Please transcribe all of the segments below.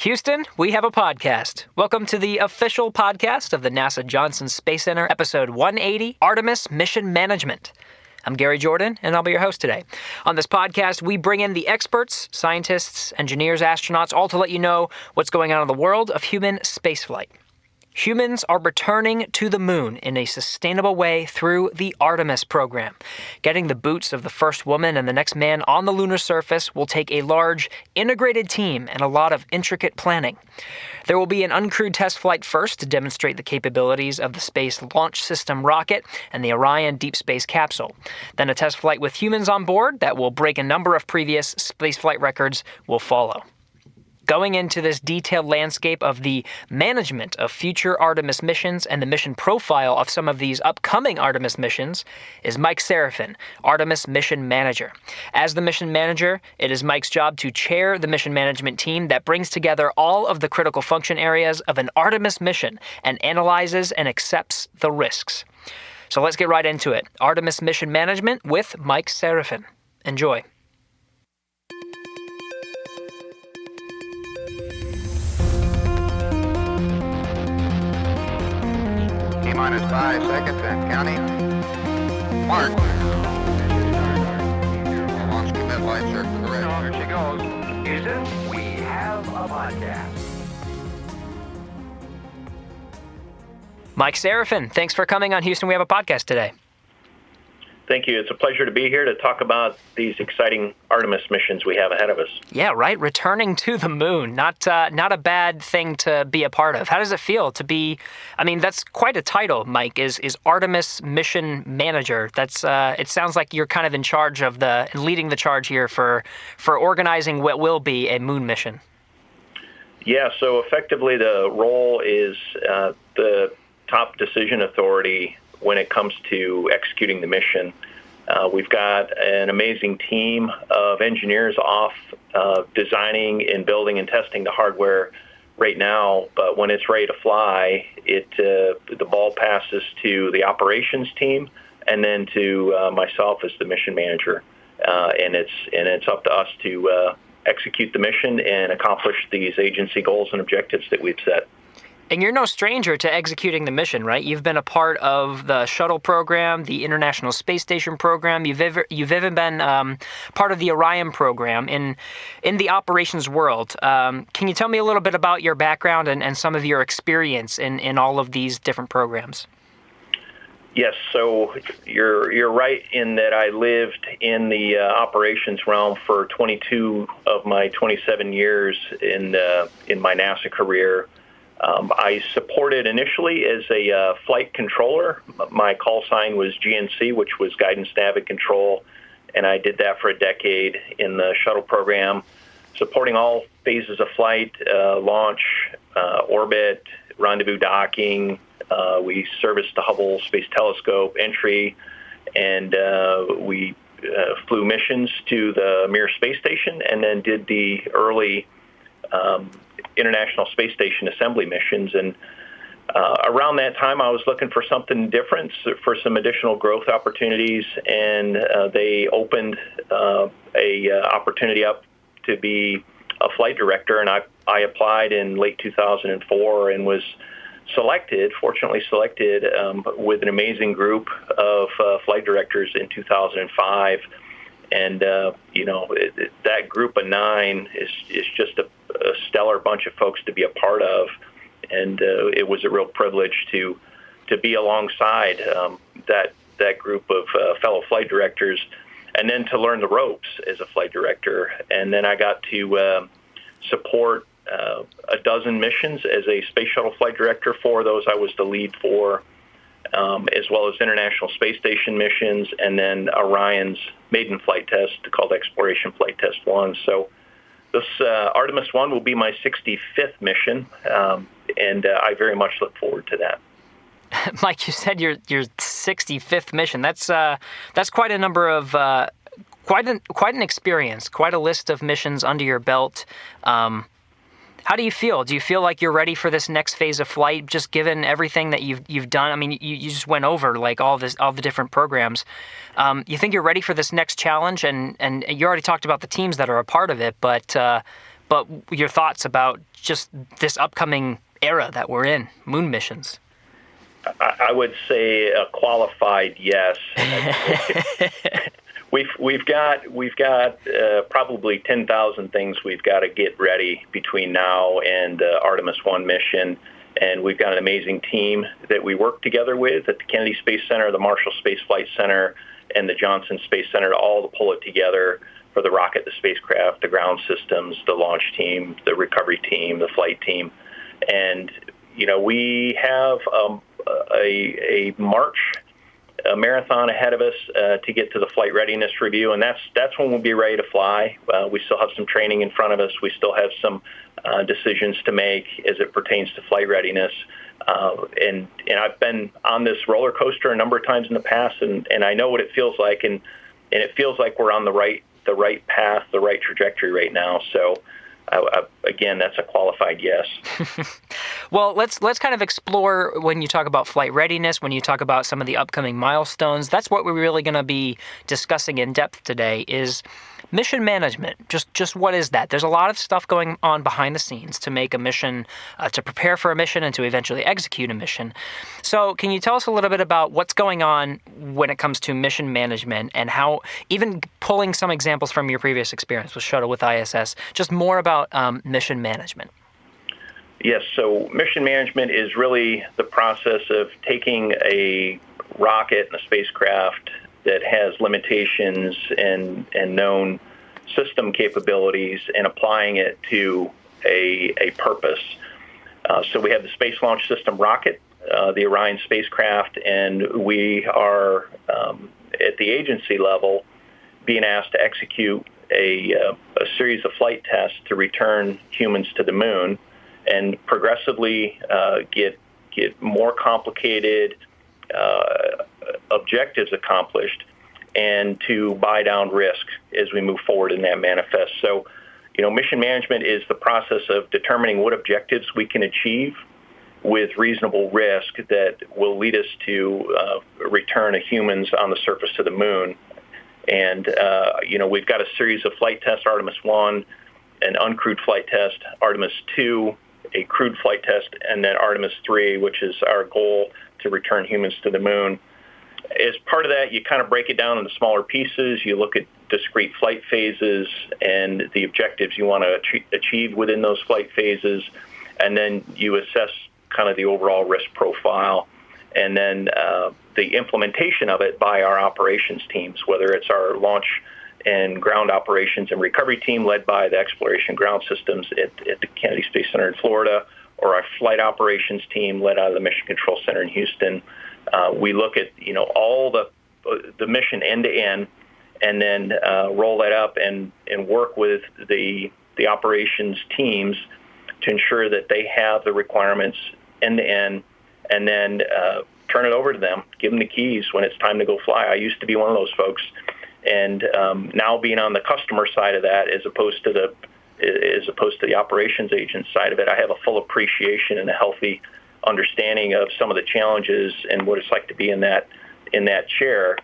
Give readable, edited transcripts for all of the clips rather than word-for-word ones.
Houston, we have a podcast. Welcome to the official podcast of the NASA Johnson Space Center, episode 180, Artemis Mission Management. I'm Gary Jordan, and I'll be your host today. On this podcast, we bring in the experts, scientists, engineers, astronauts, all to let you know what's going on in the world of human spaceflight. Humans are returning to the moon in a sustainable way through the Artemis program. Getting the boots of the first woman and the next man on the lunar surface will take a large, integrated team and a lot of intricate planning. There will be an uncrewed test flight first to demonstrate the capabilities of the Space Launch System rocket and the Orion deep space capsule. Then a test flight with humans on board that will break a number of previous spaceflight records will follow. Going into this detailed landscape of the management of future Artemis missions and the mission profile of some of these upcoming Artemis missions is Mike Serafin, Artemis Mission Manager. As the mission manager, it is Mike's job to chair the mission management team that brings together all of the critical function areas of an Artemis mission and analyzes and accepts the risks. So let's get right into it. Artemis Mission Management with Mike Serafin. Enjoy. Minus 5 seconds and counting. Mark. Launch commit lights are correct. Here she goes. Houston, we have a podcast. Mike Serafin, thanks for coming on Houston. We have a podcast today. Thank you. It's a pleasure to be here to talk about these exciting Artemis missions we have ahead of us. Yeah, right. Returning to the moon. Not a bad thing to be a part of. How does it feel to be, that's quite a title, Mike, is Artemis Mission Manager. That's it sounds like you're kind of in charge of leading the charge here for organizing what will be a moon mission. Yeah, so effectively the role is the top decision authority when it comes to executing the mission. We've got an amazing team of engineers off designing and building and testing the hardware right now, but when it's ready to fly, the ball passes to the operations team and then to myself as the mission manager. And it's up to us to execute the mission and accomplish these agency goals and objectives that we've set. And you're no stranger to executing the mission, right? You've been a part of the shuttle program, the International Space Station program. You've even been part of the Orion program in the operations world. Can you tell me a little bit about your background and some of your experience in all of these different programs? Yes, so you're right in that I lived in the operations realm for 22 of my 27 years in my NASA career. I supported initially as a flight controller. My call sign was GNC, which was Guidance, Nav, and Control, and I did that for a decade in the shuttle program, supporting all phases of flight, launch, orbit, rendezvous docking. We serviced the Hubble Space Telescope entry, and we flew missions to the Mir Space Station and then did the early International Space Station assembly missions. And around that time, I was looking for something different, for some additional growth opportunities, and they opened a opportunity up to be a flight director, and I applied in late 2004 and was fortunately selected with an amazing group of flight directors in 2005. And, that group of 9 is just a stellar bunch of folks to be a part of. And it was a real privilege to be alongside that group of fellow flight directors, and then to learn the ropes as a flight director. And then I got to support a dozen missions as a space shuttle flight director. 4 of those I was the lead for, as well as International Space Station missions, and then Orion's maiden flight test called Exploration Flight Test 1. So this Artemis 1 will be my 65th mission, and I very much look forward to that. Mike, you said your 65th mission. That's quite a number of quite an experience, quite a list of missions under your belt. How do you feel? Do you feel like you're ready for this next phase of flight, just given everything that you've done? I mean, you just went over like all the different programs. You think you're ready for this next challenge? And you already talked about the teams that are a part of it, but but your thoughts about just this upcoming era that we're in, moon missions. I would say a qualified yes. We've got probably 10,000 things we've got to get ready between now and the Artemis 1 mission, and we've got an amazing team that we work together with at the Kennedy Space Center, the Marshall Space Flight Center, and the Johnson Space Center, all to pull it together for the rocket, the spacecraft, the ground systems, the launch team, the recovery team, the flight team, and we have a March. A marathon ahead of us to get to the flight readiness review, and that's when we'll be ready to fly. We still have some training in front of us. We still have some decisions to make as it pertains to flight readiness. And I've been on this roller coaster a number of times in the past, and I know what it feels like, and it feels like we're on the right path, the right trajectory right now. So. Again, that's a qualified yes. Well, let's kind of explore when you talk about flight readiness, when you talk about some of the upcoming milestones. That's what we're really going to be discussing in depth today is mission management. Just what is that? There's a lot of stuff going on behind the scenes to make a mission, to prepare for a mission and to eventually execute a mission. So can you tell us a little bit about what's going on when it comes to mission management and how, even pulling some examples from your previous experience with Shuttle, with ISS, just more about mission management? Yes, so mission management is really the process of taking a rocket and a spacecraft that has limitations and known system capabilities and applying it to a purpose. So we have the Space Launch System rocket, the Orion spacecraft, and we are at the agency level being asked to execute a series of flight tests to return humans to the moon and progressively get more complicated objectives accomplished and to buy down risk as we move forward in that manifest. So, mission management is the process of determining what objectives we can achieve with reasonable risk that will lead us to return of humans on the surface of the moon. And, we've got a series of flight tests, Artemis 1, an uncrewed flight test, Artemis 2, a crewed flight test, and then Artemis 3, which is our goal to return humans to the moon. As part of that, you kind of break it down into smaller pieces. You look at discrete flight phases and the objectives you want to achieve within those flight phases, and then you assess kind of the overall risk profile, and then the implementation of it by our operations teams, whether it's our launch and ground operations and recovery team led by the exploration ground systems at the Kennedy Space Center in Florida, or our flight operations team led out of the Mission Control Center in Houston. We look at all the mission end to end, and then roll that up and work with the operations teams to ensure that they have the requirements end to end, and then turn it over to them, give them the keys when it's time to go fly. I used to be one of those folks, and now being on the customer side of that as opposed to the operations agent side of it, I have a full appreciation and a healthy understanding of some of the challenges and what it's like to be in that chair.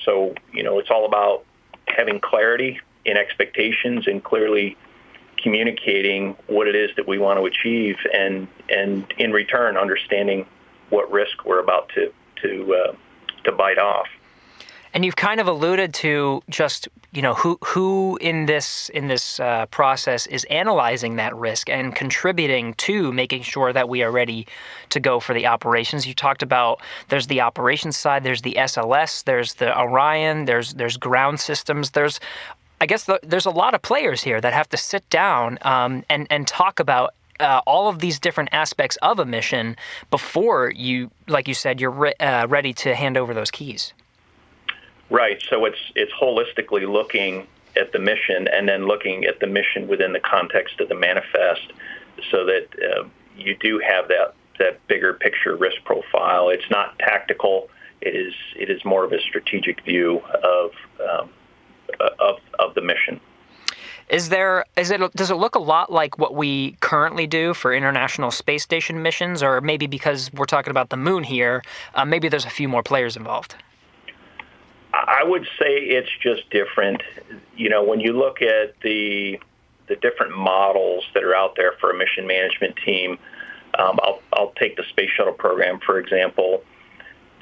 So, it's all about having clarity in expectations and clearly communicating what it is that we want to achieve, and in return understanding what risk we're about to bite off. And you've kind of alluded to just, who in this process is analyzing that risk and contributing to making sure that we are ready to go for the operations. You talked about there's the operations side, there's the SLS, there's the Orion, there's ground systems. There's a lot of players here that have to sit down and talk about all of these different aspects of a mission before you, like you said, you're ready to hand over those keys. Right. So it's holistically looking at the mission and then looking at the mission within the context of the manifest, so that you do have that bigger picture risk profile. It's not tactical. It is more of a strategic view of the mission. Does it look a lot like what we currently do for International Space Station missions, or maybe because we're talking about the moon here, maybe there's a few more players involved? I would say it's just different. When you look at the the different models that are out there for a mission management team. I'll take the Space Shuttle program, for example.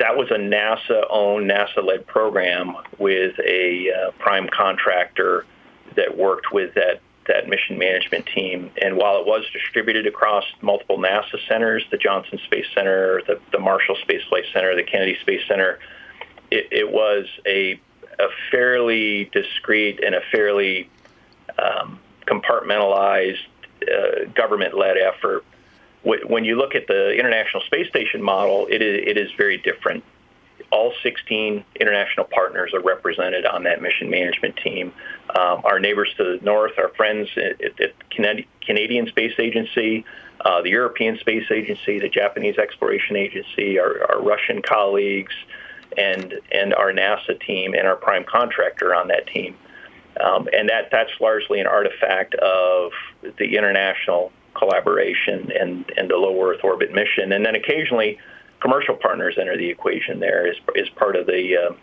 That was a NASA-owned, NASA-led program with a prime contractor that worked with that mission management team. And while it was distributed across multiple NASA centers, the Johnson Space Center, the Marshall Space Flight Center, the Kennedy Space Center, it was a fairly discrete and a fairly compartmentalized government-led effort. When you look at the International Space Station model, it is very different. All 16 international partners are represented on that mission management team. Our neighbors to the north, our friends at the Canadian Space Agency, the European Space Agency, the Japanese Exploration Agency, our Russian colleagues, and our NASA team and our prime contractor on that team. And that's largely an artifact of the international collaboration and the low Earth orbit mission. And then occasionally commercial partners enter the equation there as part of the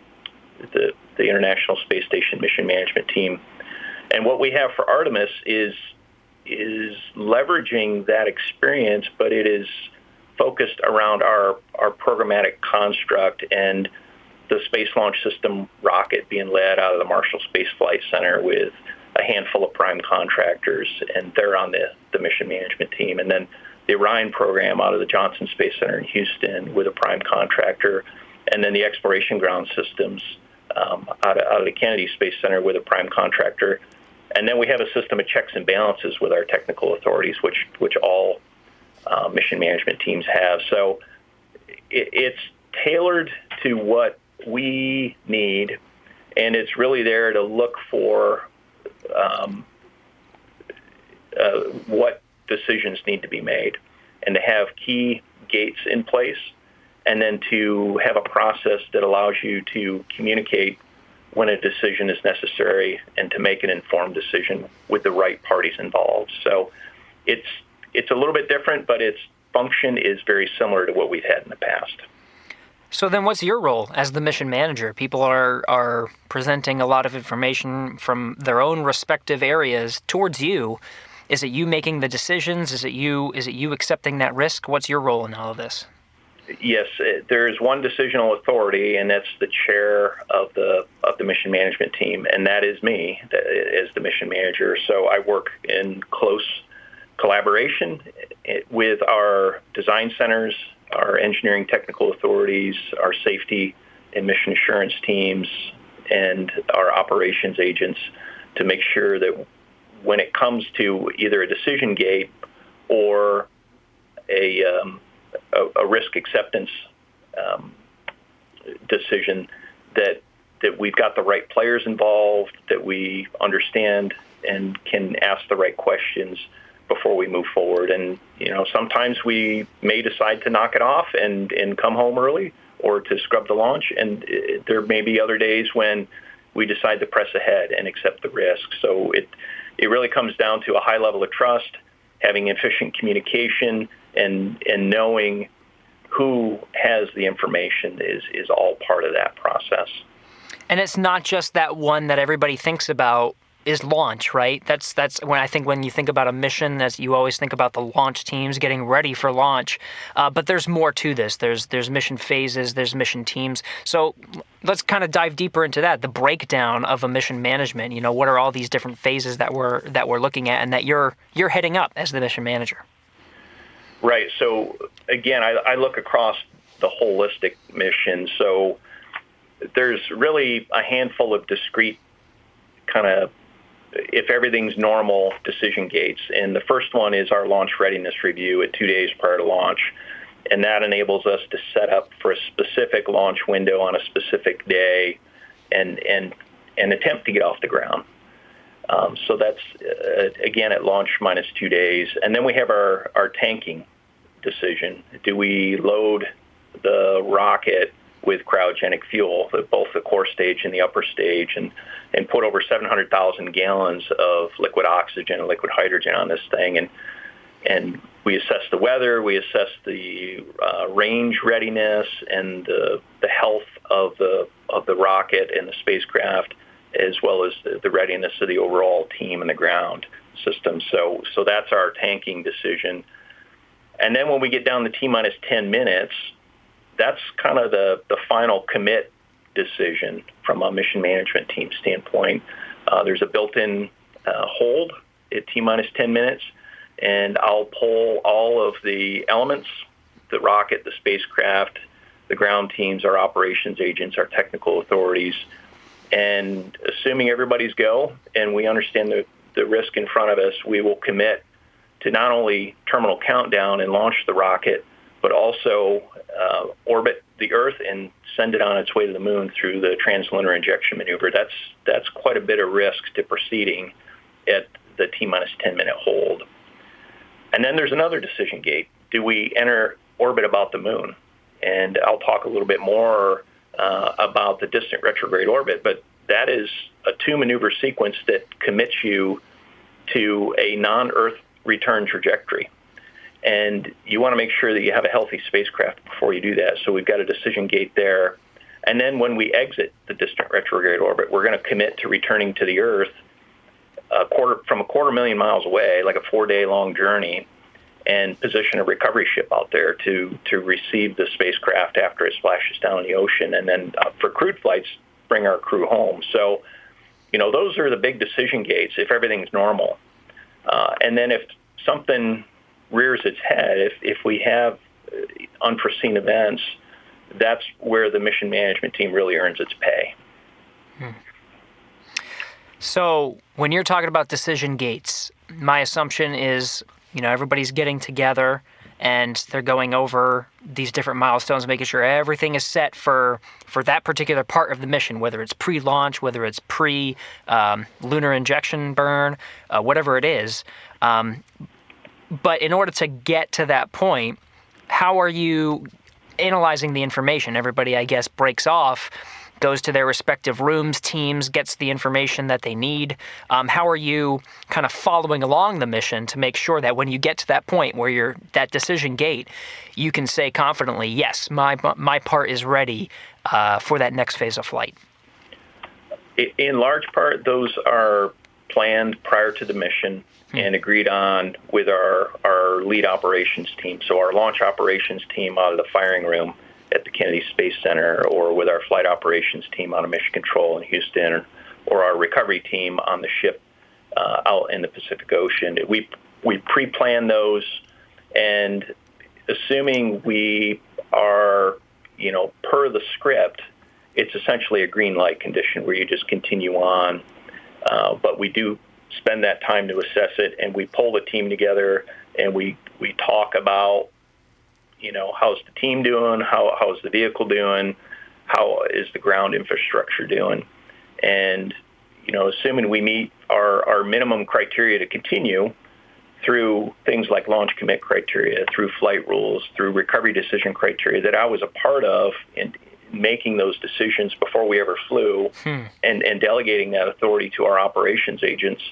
International Space Station mission management team. And what we have for Artemis is leveraging that experience, but it is focused around our programmatic construct and the Space Launch System rocket being led out of the Marshall Space Flight Center with a handful of prime contractors, and they're on the mission management team. And then the Orion program out of the Johnson Space Center in Houston with a prime contractor, and then the exploration ground systems out of the Kennedy Space Center with a prime contractor. And then we have a system of checks and balances with our technical authorities, which all mission management teams have. So it's tailored to what we need, and it's really there to look for what decisions need to be made, and to have key gates in place, and then to have a process that allows you to communicate when a decision is necessary and to make an informed decision with the right parties involved. So it's a little bit different, but its function is very similar to what we've had in the past. So then what's your role as the mission manager? People are presenting a lot of information from their own respective areas towards you. Is it you making the decisions? Is it you accepting that risk? What's your role in all of this? Yes, there is one decisional authority, and that's the chair of the mission management team, and that is me as the mission manager. So I work in close collaboration with our design centers, our engineering technical authorities, our safety and mission assurance teams, and our operations agents to make sure that when it comes to either a decision gate or a risk acceptance decision, that we've got the right players involved, that we understand and can ask the right questions before we move forward. And sometimes we may decide to knock it off and come home early, or to scrub the launch, and there may be other days when we decide to press ahead and accept the risk. So it really comes down to a high level of trust, having efficient communication, and knowing who has the information is all part of that process. And it's not just that one that everybody thinks about is launch, right? That's when you think about a mission, as you always think about the launch teams getting ready for launch. But there's more to this. There's mission phases, there's mission teams. So let's kind of dive deeper into that, the breakdown of a mission management. What are all these different phases that we're looking at, and that you're heading up as the mission manager? Right. So again, I look across the holistic mission. So there's really a handful of discrete kind of, if everything's normal, decision gates. And the first one is our launch readiness review at 2 days prior to launch. And that enables us to set up for a specific launch window on a specific day and attempt to get off the ground. So that's, again, at launch minus 2 days. And then we have our tanking decision. Do we load the rocket with cryogenic fuel, both the core stage and the upper stage, and put over 700,000 gallons of liquid oxygen and liquid hydrogen on this thing? And we assess the weather, we assess the range readiness and the health of the rocket and the spacecraft, as well as the readiness of the overall team and the ground. system. So that's our tanking decision. And then when we get down to T-minus 10 minutes, that's kind of the final commit decision from a mission management team standpoint. There's a built-in hold at T-minus 10 minutes, and I'll pull all of the elements, the rocket, the spacecraft, the ground teams, our operations agents, our technical authorities, and assuming everybody's go and we understand the risk in front of us, we will commit to not only terminal countdown and launch the rocket, but also orbit the Earth and send it on its way to the moon through the translunar injection maneuver. That's quite a bit of risk to proceeding at the T-minus 10-minute hold. And then there's another decision gate. Do we enter orbit about the moon? And I'll talk a little bit more about the distant retrograde orbit, but that is a 2-maneuver sequence that commits you to a non-Earth return trajectory. And you want to make sure that you have a healthy spacecraft before you do that. So we've got a decision gate there. And then when we exit the distant retrograde orbit, we're going to commit to returning to the Earth from a 250,000 miles away, like a 4-day-long journey, and position a recovery ship out there to receive the spacecraft after it splashes down in the ocean. And then for crewed flights, bring our crew home. So, those are the big decision gates if everything's normal. And then if something rears its head, if we have unforeseen events, that's where the mission management team really earns its pay. So when you're talking about decision gates, my assumption is, everybody's getting together and they're going over these different milestones, making sure everything is set for that particular part of the mission, whether it's pre-launch, whether it's pre-lunar injection burn, whatever it is. But in order to get to that point, how are you analyzing the information? Everybody, I guess, breaks off, goes to their respective rooms, teams, gets the information that they need. How are you kind of following along the mission to make sure that when you get to that point where you're that decision gate, you can say confidently, yes, my part is ready for that next phase of flight? In large part, those are planned prior to the mission and agreed on with our lead operations team. So our launch operations team out of the firing room at the Kennedy Space Center, or with our flight operations team out of Mission Control in Houston, or our recovery team on the ship out in the Pacific Ocean. We pre-plan those, and assuming we are, per the script, it's essentially a green light condition where you just continue on. But we do spend that time to assess it, and we pull the team together, and we talk about, how's the team doing, how's the vehicle doing, how is the ground infrastructure doing, and assuming we meet our minimum criteria to continue through things like launch commit criteria, through flight rules, through recovery decision criteria that I was a part of in making those decisions before we ever flew, and delegating that authority to our operations agents,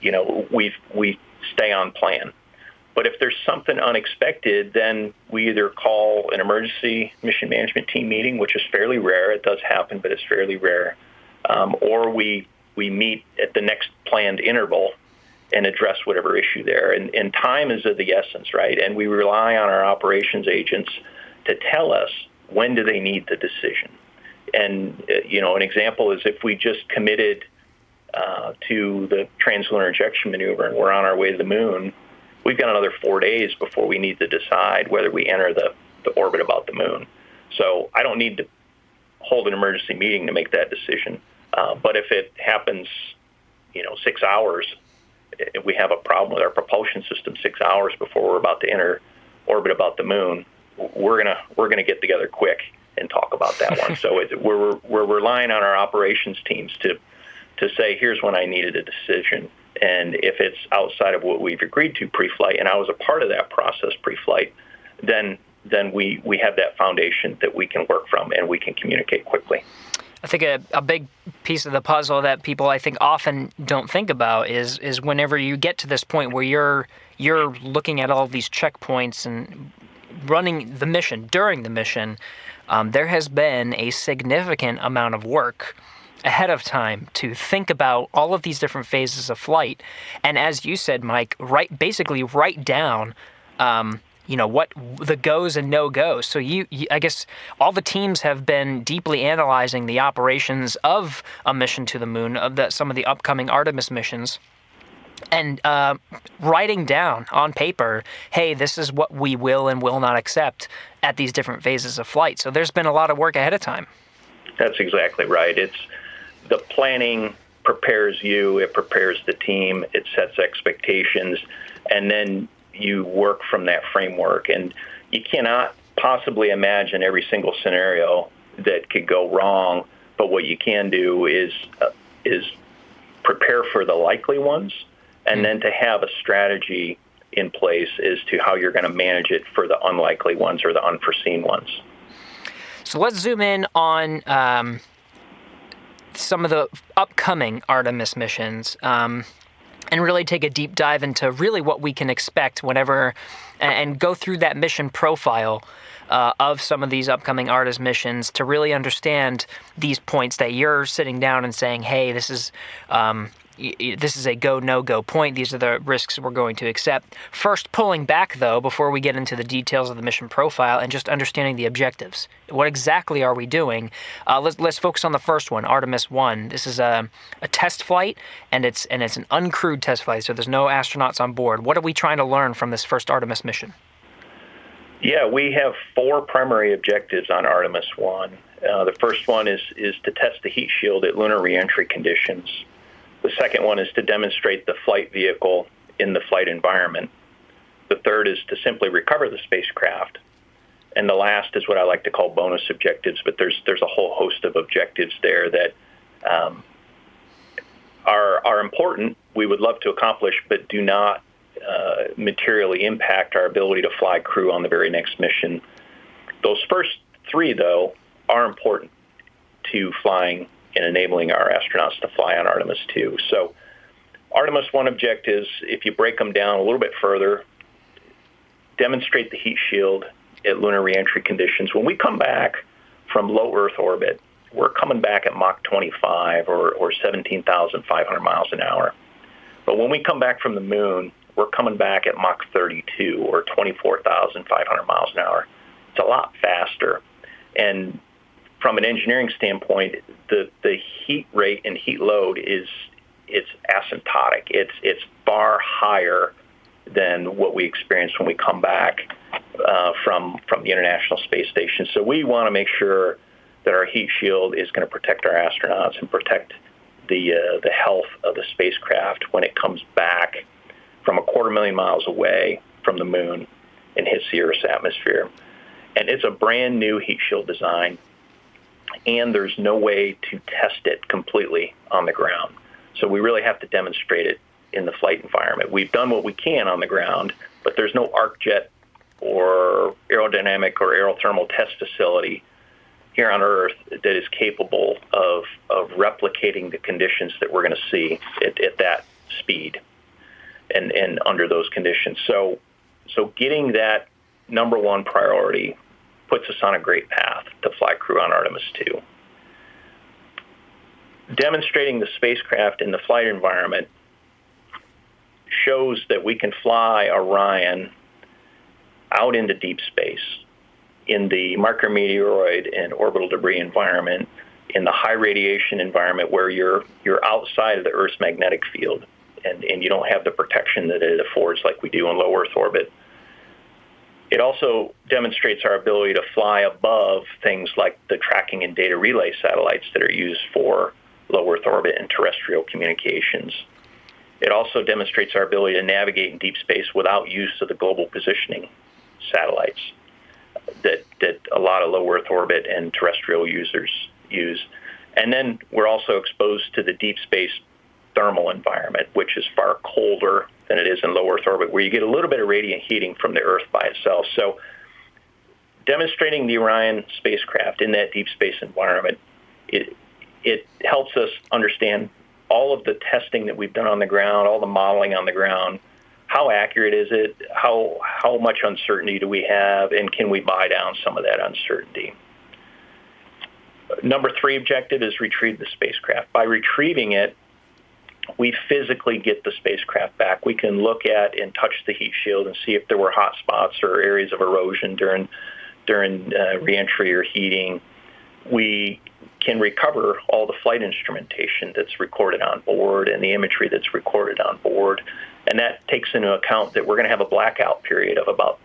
we stay on plan. But if there's something unexpected, then we either call an emergency mission management team meeting, which is fairly rare. It does happen, but it's fairly rare. Or we meet at the next planned interval and address whatever issue there. And time is of the essence, right? And we rely on our operations agents to tell us when do they need the decision. And, an example is if we just committed to the translunar injection maneuver and we're on our way to the moon, we've got another 4 days before we need to decide whether we enter the orbit about the moon. So I don't need to hold an emergency meeting to make that decision. But if it happens, 6 hours, if we have a problem with our propulsion system 6 hours before we're about to enter orbit about the moon, we're gonna get together quick and talk about that one. So we're relying on our operations teams to say, here's when I needed a decision. And if it's outside of what we've agreed to pre-flight, and I was a part of that process pre-flight, then we have that foundation that we can work from and we can communicate quickly. I think a big piece of the puzzle that people, I think, often don't think about is whenever you get to this point where you're looking at all these checkpoints and running the mission, during the mission, there has been a significant amount of work ahead of time to think about all of these different phases of flight. And as you said, Mike, basically write down, what the goes and no goes. So I guess all the teams have been deeply analyzing the operations of a mission to the moon, some of the upcoming Artemis missions, and writing down on paper, hey, this is what we will and will not accept at these different phases of flight. So there's been a lot of work ahead of time. That's exactly right. It's the planning prepares you, it prepares the team, it sets expectations, and then you work from that framework. And you cannot possibly imagine every single scenario that could go wrong, but what you can do is prepare for the likely ones, and then to have a strategy in place as to how you're going to manage it for the unlikely ones or the unforeseen ones. So let's zoom in on some of the upcoming Artemis missions and really take a deep dive into really what we can expect whenever, and go through that mission profile of some of these upcoming Artemis missions to really understand these points that you're sitting down and saying, hey, this is a go, no-go point. These are the risks we're going to accept. First, pulling back, though, before we get into the details of the mission profile and just understanding the objectives. What exactly are we doing? Let's focus on the first one, Artemis 1. This is a test flight, and it's an uncrewed test flight, so there's no astronauts on board. What are we trying to learn from this first Artemis mission? Yeah, we have 4 primary objectives on Artemis 1. The first one is to test the heat shield at lunar reentry conditions. The second one is to demonstrate the flight vehicle in the flight environment. The third is to simply recover the spacecraft. And the last is what I like to call bonus objectives, but there's a whole host of objectives there that are important, we would love to accomplish, but do not materially impact our ability to fly crew on the very next mission. Those first 3, though, are important to flying and enabling our astronauts to fly on Artemis 2. So Artemis 1 objectives, if you break them down a little bit further, demonstrate the heat shield at lunar reentry conditions. When we come back from low Earth orbit, we're coming back at Mach 25 or 17,500 miles an hour. But when we come back from the moon, we're coming back at Mach 32 or 24,500 miles an hour. It's a lot faster. And from an engineering standpoint, the heat rate and heat load it's asymptotic. It's far higher than what we experience when we come back from the International Space Station. So we want to make sure that our heat shield is going to protect our astronauts and protect the health of the spacecraft when it comes back from 250,000 miles away from the moon and hits the Earth's atmosphere. And it's a brand new heat shield design, and there's no way to test it completely on the ground. So we really have to demonstrate it in the flight environment. We've done what we can on the ground, but there's no arc jet or aerodynamic or aerothermal test facility here on Earth that is capable of replicating the conditions that we're going to see at that speed and under those conditions. So getting that number 1 priority puts us on a great path to fly crew on Artemis 2. Demonstrating the spacecraft in the flight environment shows that we can fly Orion out into deep space in the micrometeoroid and orbital debris environment, in the high radiation environment where you're outside of the Earth's magnetic field and you don't have the protection that it affords like we do in low Earth orbit. It also demonstrates our ability to fly above things like the tracking and data relay satellites that are used for low Earth orbit and terrestrial communications. It also demonstrates our ability to navigate in deep space without use of the global positioning satellites that a lot of low Earth orbit and terrestrial users use. And then we're also exposed to the deep space thermal environment, which is far colder than it is in low Earth orbit, where you get a little bit of radiant heating from the Earth by itself. So demonstrating the Orion spacecraft in that deep space environment, it helps us understand all of the testing that we've done on the ground, all the modeling on the ground. How accurate is it? How much uncertainty do we have? And can we buy down some of that uncertainty? Number 3 objective is retrieve the spacecraft. By retrieving it, we physically get the spacecraft back. We can look at and touch the heat shield and see if there were hot spots or areas of erosion during reentry or heating. We can recover all the flight instrumentation that's recorded on board and the imagery that's recorded on board. And that takes into account that we're going to have a blackout period of about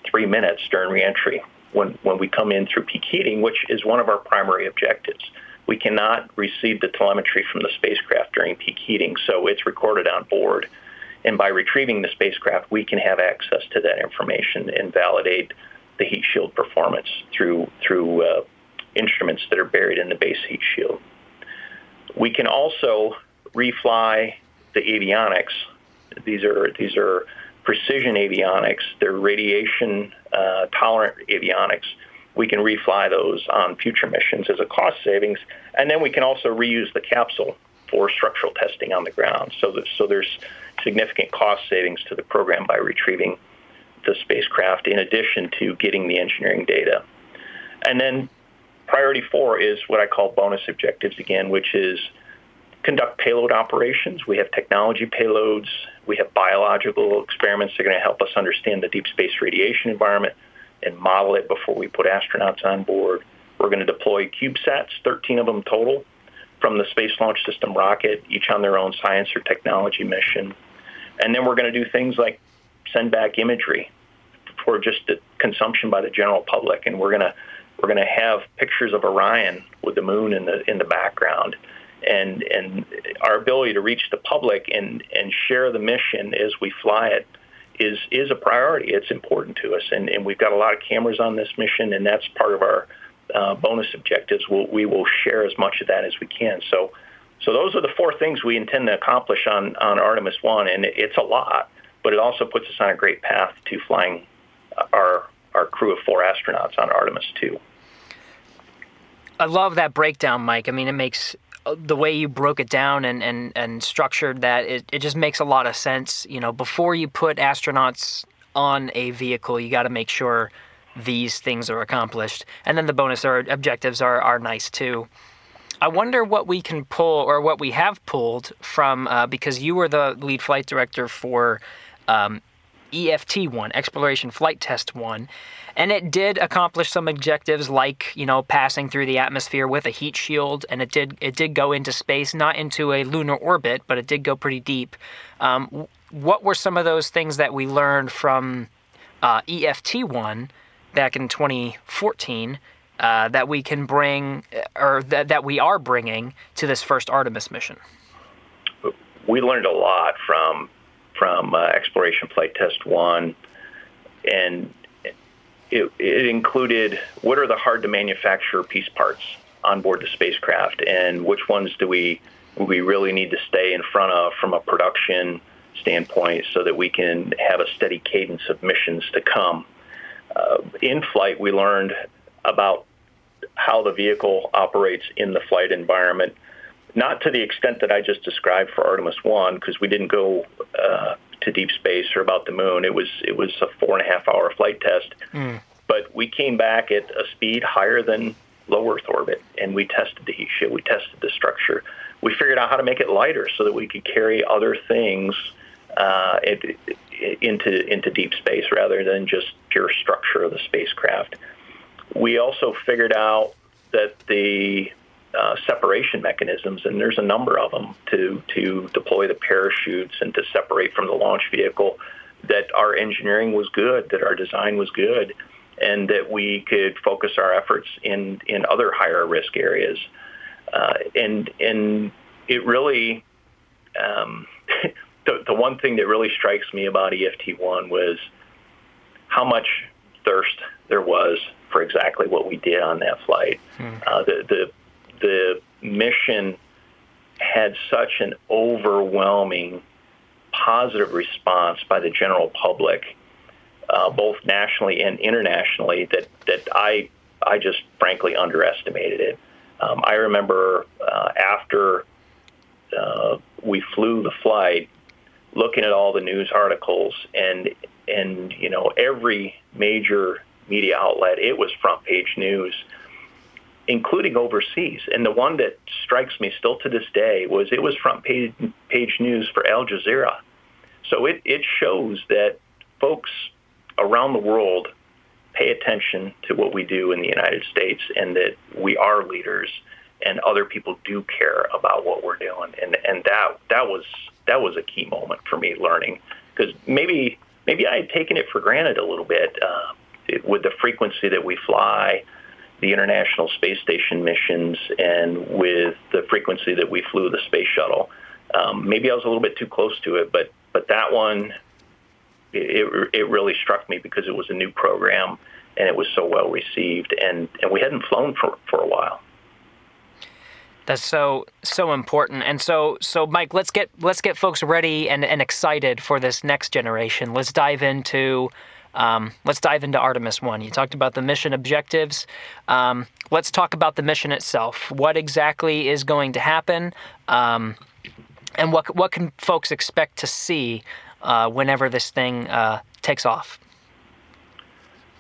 3 minutes during reentry when we come in through peak heating, which is one of our primary objectives. We cannot receive the telemetry from the spacecraft during peak heating, so it's recorded on board. And by retrieving the spacecraft, we can have access to that information and validate the heat shield performance through instruments that are buried in the base heat shield. We can also refly the avionics. These are precision avionics. They're radiation tolerant avionics. We can refly those on future missions as a cost savings, and then we can also reuse the capsule for structural testing on the ground. So there's significant cost savings to the program by retrieving the spacecraft in addition to getting the engineering data. And then priority 4 is what I call bonus objectives again, which is conduct payload operations. We have technology payloads. We have biological experiments that are going to help us understand the deep space radiation environment and model it before we put astronauts on board. We're going to deploy CubeSats, 13 of them total, from the Space Launch System rocket, each on their own science or technology mission. And then we're going to do things like send back imagery for just the consumption by the general public. And we're going to have pictures of Orion with the moon in the background. And our ability to reach the public and share the mission as we fly it is a priority. It's important to us, and we've got a lot of cameras on this mission, and that's part of our bonus objectives. We will share as much of that as we can. So those are the 4 things we intend to accomplish on Artemis 1, and it's a lot, but it also puts us on a great path to flying our crew of 4 astronauts on Artemis 2. I love that breakdown, Mike. I mean, it makes the way you broke it down and structured that, it just makes a lot of sense. You know, before you put astronauts on a vehicle, you got to make sure these things are accomplished. And then the bonus or objectives are nice too. I wonder what we can pull or what we have pulled from, because you were the lead flight director for EFT-1, Exploration Flight Test 1, and it did accomplish some objectives like, you know, passing through the atmosphere with a heat shield, and it did go into space, not into a lunar orbit, but it did go pretty deep. What were some of those things that we learned from EFT-1 back in 2014 that we can bring, or that we are bringing to this first Artemis mission? We learned a lot from Exploration Flight Test 1, and it included what are the hard-to-manufacture piece parts on board the spacecraft, and which ones do we really need to stay in front of from a production standpoint so that we can have a steady cadence of missions to come. In flight, we learned about how the vehicle operates in the flight environment, not to the extent that I just described for Artemis 1, because we didn't go to deep space or about the moon. It was a 4.5-hour flight test, but we came back at a speed higher than low Earth orbit, and we tested the heat shield, we tested the structure. We figured out how to make it lighter so that we could carry other things into deep space rather than just pure structure of the spacecraft. We also figured out that the separation mechanisms, and there's a number of them to deploy the parachutes and to separate from the launch vehicle, that our engineering was good, that our design was good, and that we could focus our efforts in other higher risk areas. And it really, the one thing that really strikes me about EFT-1 was how much thirst there was for exactly what we did on that flight. The mission had such an overwhelming positive response by the general public, both nationally and internationally, that I just frankly underestimated it. I remember after we flew the flight, looking at all the news articles, and you know, every major media outlet, it was front page news. including overseas. And the one that strikes me still to this day was it was front page news for Al Jazeera. So it shows that folks around the world pay attention to what we do in the United States, and that we are leaders, and other people do care about what we're doing. And that was a key moment for me learning, because maybe I had taken it for granted a little bit with the frequency that we fly the International Space Station missions, and with the frequency that we flew the space shuttle. Maybe I was a little bit too close to it, but that one, it really struck me because it was a new program and it was so well received, and we hadn't flown for a while. That's so important. And so Mike, let's get folks ready and excited for this next generation. Let's dive into Artemis 1. You talked about the mission objectives. Let's talk about the mission itself. What exactly is going to happen, and what can folks expect to see whenever this thing takes off?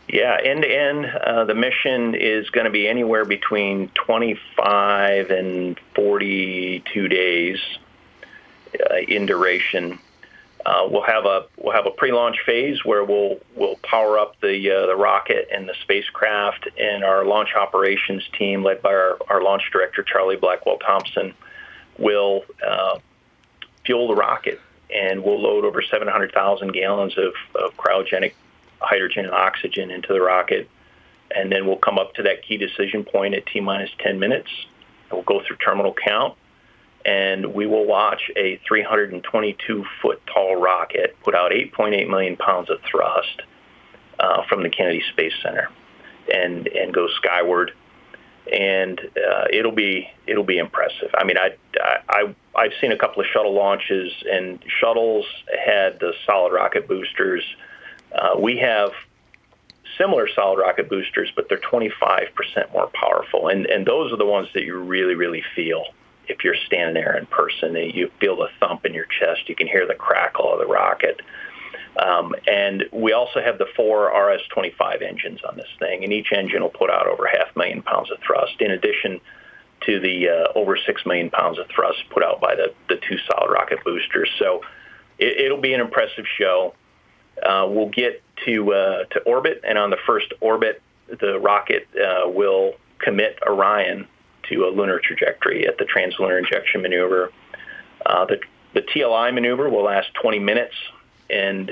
Yeah, end-to-end, the mission is going to be anywhere between 25 and 42 days in duration. We'll have a pre-launch phase where we'll power up the rocket and the spacecraft, and our launch operations team, led by our launch director Charlie Blackwell Thompson, will fuel the rocket, and we'll load over 700,000 gallons of cryogenic hydrogen and oxygen into the rocket, and then we'll come up to that key decision point at T-minus 10 minutes. We'll go through terminal count, and we will watch a 322-foot tall rocket put out 8.8 million pounds of thrust from the Kennedy Space Center, and go skyward. And it'll be impressive. I mean, I've seen a couple of shuttle launches, and shuttles had the solid rocket boosters. We have similar solid rocket boosters, but they're 25% more powerful, and those are the ones that you really, really feel if you're standing there in person. You feel the thump in your chest. You can hear the crackle of the rocket. And we also have the 4 RS-25 engines on this thing, and each engine will put out over 500,000 pounds of thrust, in addition to the over 6 million pounds of thrust put out by the 2 solid rocket boosters. So it'll be an impressive show. We'll get to orbit, and on the first orbit, the rocket will commit Orion to a lunar trajectory at the translunar injection maneuver. The TLI maneuver will last 20 minutes, and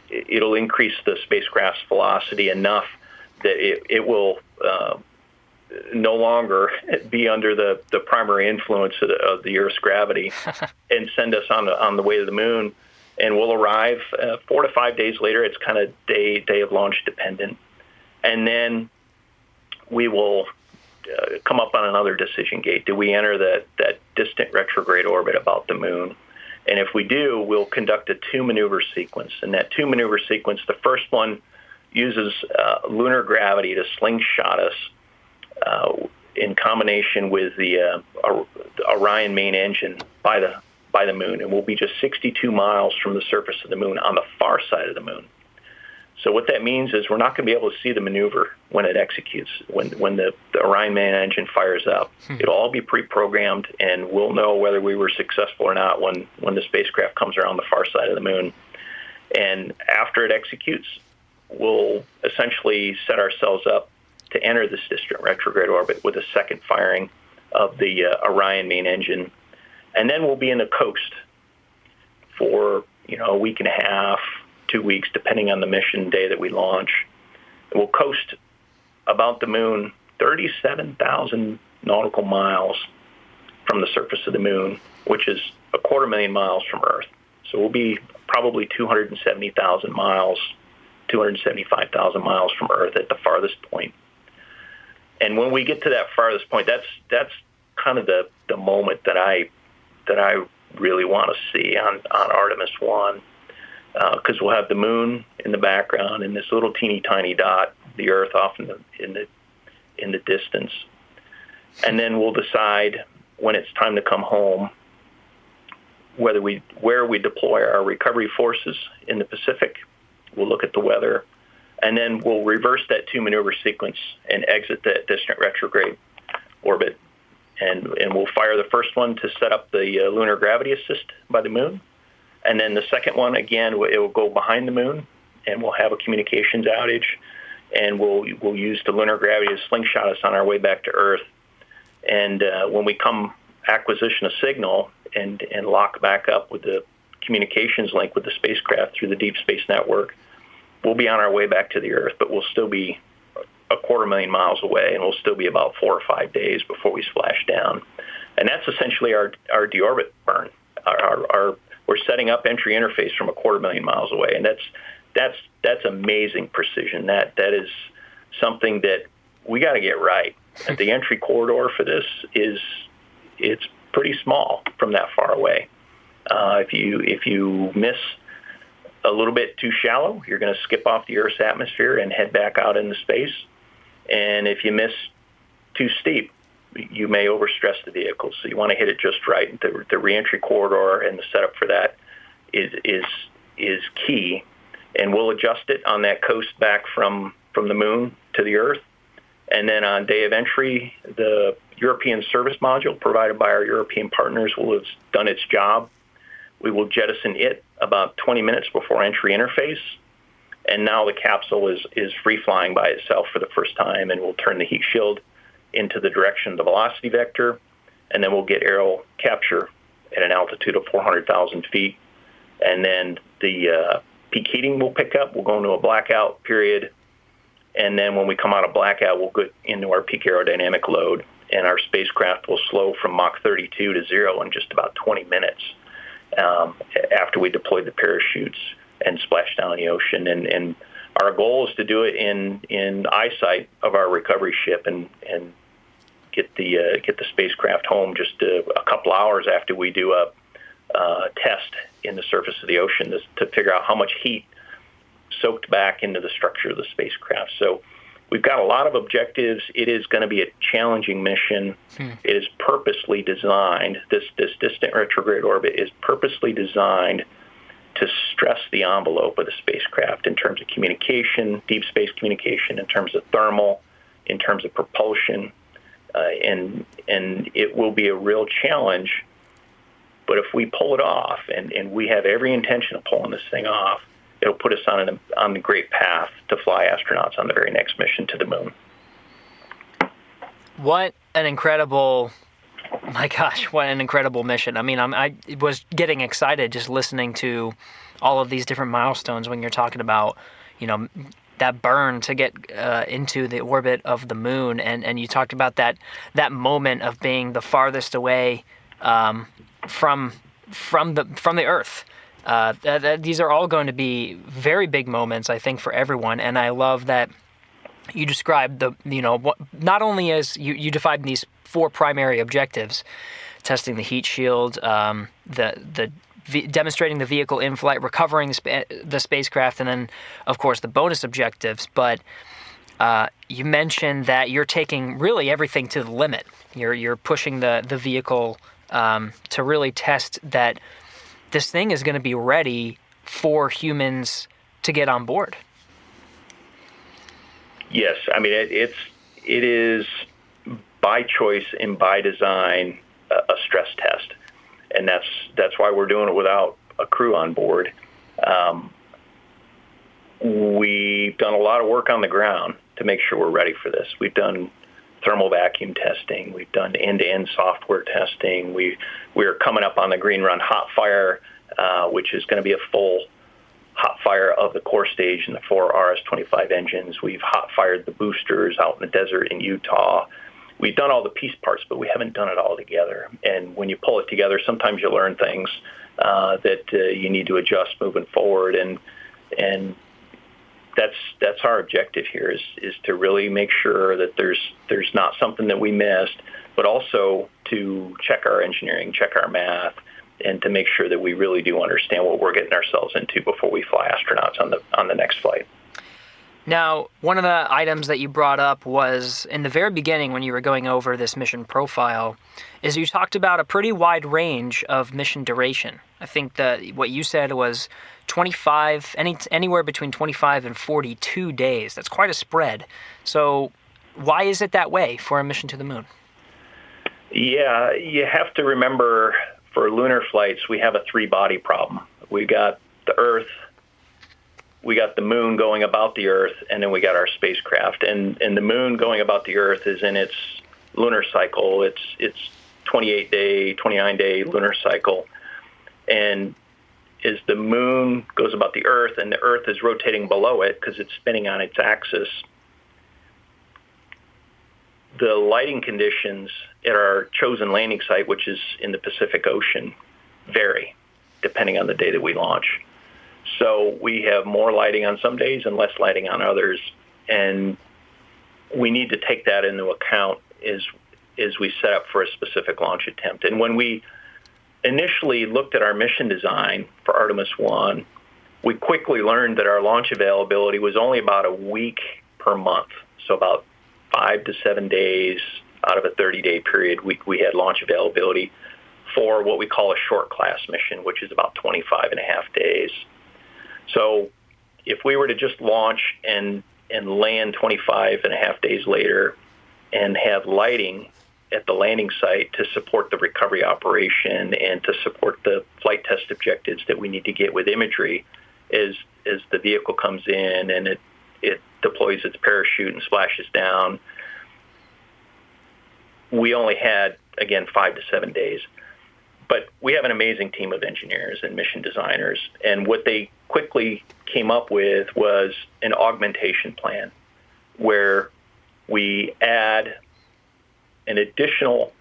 it'll increase the spacecraft's velocity enough that it will no longer be under the primary influence of the Earth's gravity and send us on the way to the moon. And we'll arrive 4 to 5 days later. It's kind of day of launch dependent. And then we will come up on another decision gate. Do we enter that distant retrograde orbit about the moon? And if we do, we'll conduct a 2-maneuver sequence. And that 2-maneuver sequence, the first one uses lunar gravity to slingshot us in combination with the Orion main engine by the moon, and we'll be just 62 miles from the surface of the moon on the far side of the moon. So what that means is we're not going to be able to see the maneuver when it executes, when the Orion main engine fires up. It'll all be pre-programmed, and we'll know whether we were successful or not when the spacecraft comes around the far side of the moon. And after it executes, we'll essentially set ourselves up to enter this distant retrograde orbit with a second firing of the Orion main engine. And then we'll be in the coast for, a week and a half, 2 weeks, depending on the mission day that we launch. We'll coast about the moon 37,000 nautical miles from the surface of the moon, which is 250,000 miles from Earth. So we'll be probably 270,000 miles, 275,000 miles from Earth at the farthest point. And when we get to that farthest point, that's kind of the moment that I really want to see on Artemis 1, because we'll have the moon in the background and this little teeny tiny dot, the Earth, off in the distance. And then we'll decide when it's time to come home where we deploy our recovery forces in the Pacific. We'll look at the weather, and then we'll reverse that 2-maneuver sequence and exit that distant retrograde orbit, and we'll fire the first one to set up the lunar gravity assist by the moon, and then the second one, again, it will go behind the moon, and we'll have a communications outage, and we'll use the lunar gravity to slingshot us on our way back to Earth. And when we come acquisition a signal and lock back up with the communications link with the spacecraft through the Deep Space Network, we'll be on our way back to the Earth, but we'll still be 250,000 miles away, and we'll still be about 4 or 5 days before we splash down. And that's essentially our deorbit burn. We're setting up entry interface from 250,000 miles away, and that's amazing precision. That is something that we got to get right. The entry corridor for this it's pretty small from that far away. If you miss a little bit too shallow, you're going to skip off the Earth's atmosphere and head back out into space. And if you miss too steep, you may overstress the vehicle. So you want to hit it just right. The reentry corridor and the setup for that is key. And we'll adjust it on that coast back from the moon to the Earth. And then on day of entry, the European service module provided by our European partners will have done its job. We will jettison it about 20 minutes before entry interface. And now the capsule is free flying by itself for the first time, and we'll turn the heat shield into the direction of the velocity vector, and then we'll get aerial capture at an altitude of 400,000 feet. And then the peak heating will pick up. We'll go into a blackout period. And then when we come out of blackout, we'll get into our peak aerodynamic load, and our spacecraft will slow from Mach 32 to 0 in just about 20 minutes after we deploy the parachutes and splash down the ocean. And our goal is to do it in eyesight of our recovery ship and get the spacecraft home just a couple hours after we do a test in the surface of the ocean to figure out how much heat soaked back into the structure of the spacecraft. So we've got a lot of objectives. It is going to be a challenging mission. It is purposely designed, this distant retrograde orbit is purposely designed to stress the envelope of the spacecraft in terms of communication, deep space communication, in terms of thermal, in terms of propulsion, and it will be a real challenge. But if we pull it off, and we have every intention of pulling this thing off, it'll put us on the great path to fly astronauts on the very next mission to the moon. What an incredible, my gosh, what an incredible mission. I mean, I was getting excited just listening to all of these different milestones when you're talking about, that burn to get into the orbit of the moon. And you talked about that moment of being the farthest away from the Earth. These are all going to be very big moments, I think, for everyone. And I love that you described not only as you defined these 4 primary objectives: testing the heat shield, demonstrating the vehicle in flight, recovering the spacecraft, and then, of course, the bonus objectives. But you mentioned that you're taking really everything to the limit. You're pushing the vehicle to really test that this thing is going to be ready for humans to get on board. Yes, I mean it is by choice and by design a stress test, and that's why we're doing it without a crew on board. We've done a lot of work on the ground to make sure we're ready for this. We've done thermal vacuum testing. We've done end-to-end software testing. We're coming up on the Green Run hot fire, which is going to be a full hot fire of the core stage and the 4 RS-25 engines. We've hot fired the boosters out in the desert in Utah. We've done all the piece parts, but we haven't done it all together. And when you pull it together, sometimes you learn things that you need to adjust moving forward. And that's our objective here is to really make sure that there's not something that we missed, but also to check our engineering, check our math, and to make sure that we really do understand what we're getting ourselves into before we fly astronauts on the next flight. Now, one of the items that you brought up was in the very beginning when you were going over this mission profile, is you talked about a pretty wide range of mission duration. I think that what you said was 25, anywhere between 25 and 42 days. That's quite a spread. So why is it that way for a mission to the moon? Yeah, you have to remember for lunar flights, we have a three-body problem. We got the Earth, we got the moon going about the Earth, and then we got our spacecraft. And the moon going about the Earth is in its lunar cycle. It's 28-day, 29-day lunar cycle. And as the moon goes about the Earth and the Earth is rotating below it because it's spinning on its axis, the lighting conditions at our chosen landing site, which is in the Pacific Ocean, vary depending on the day that we launch. So we have more lighting on some days and less lighting on others. And we need to take that into account as we set up for a specific launch attempt. And when we initially looked at our mission design for Artemis 1, we quickly learned that our launch availability was only about a week per month. So about 5 to 7 days out of a 30-day period, we had launch availability for what we call a short class mission, which is about 25 and a half days. So if we were to just launch and land 25 and a half days later and have lighting at the landing site to support the recovery operation and to support the flight test objectives that we need to get with imagery as the vehicle comes in and it deploys its parachute and splashes down, we only had, again, 5 to 7 days. But we have an amazing team of engineers and mission designers, and what they quickly came up with was an augmentation plan where we add an additional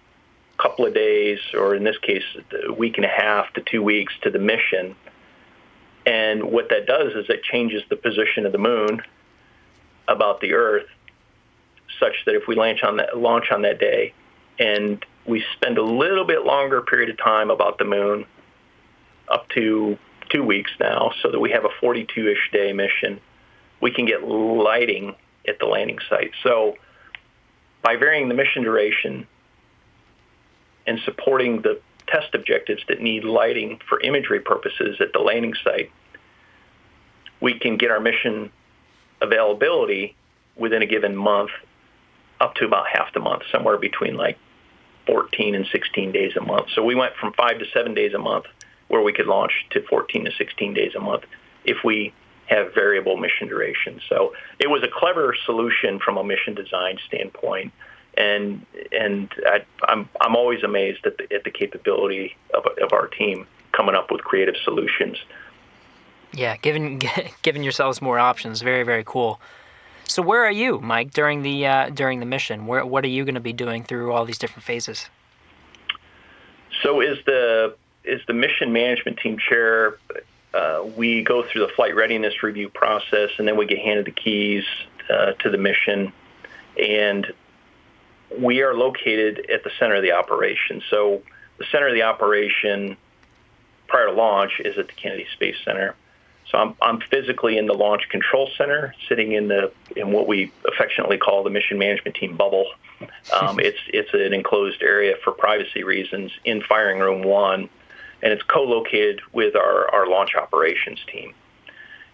couple of days, or in this case, a week and a half to 2 weeks to the mission. And what that does is it changes the position of the moon about the Earth such that if we launch on that day and we spend a little bit longer period of time about the moon, up to 2 weeks now, so that we have a 42-ish day mission, we can get lighting at the landing site. So by varying the mission duration and supporting the test objectives that need lighting for imagery purposes at the landing site, we can get our mission availability within a given month up to about half the month, somewhere between like 14 and 16 days a month. So we went from 5 to 7 days a month where we could launch to 14 to 16 days a month if we have variable mission duration. So it was a clever solution from a mission design standpoint, and I'm always amazed at the capability of our team coming up with creative solutions. Yeah, giving yourselves more options, very, very cool. So where are you, Mike, during the mission? What are you going to be doing through all these different phases? So as the mission management team chair, we go through the flight readiness review process, and then we get handed the keys to the mission. And we are located at the center of the operation. So the center of the operation prior to launch is at the Kennedy Space Center. So I'm physically in the launch control center, sitting in what we affectionately call the mission management team bubble. It's an enclosed area for privacy reasons in firing room 1, and it's co-located with our launch operations team.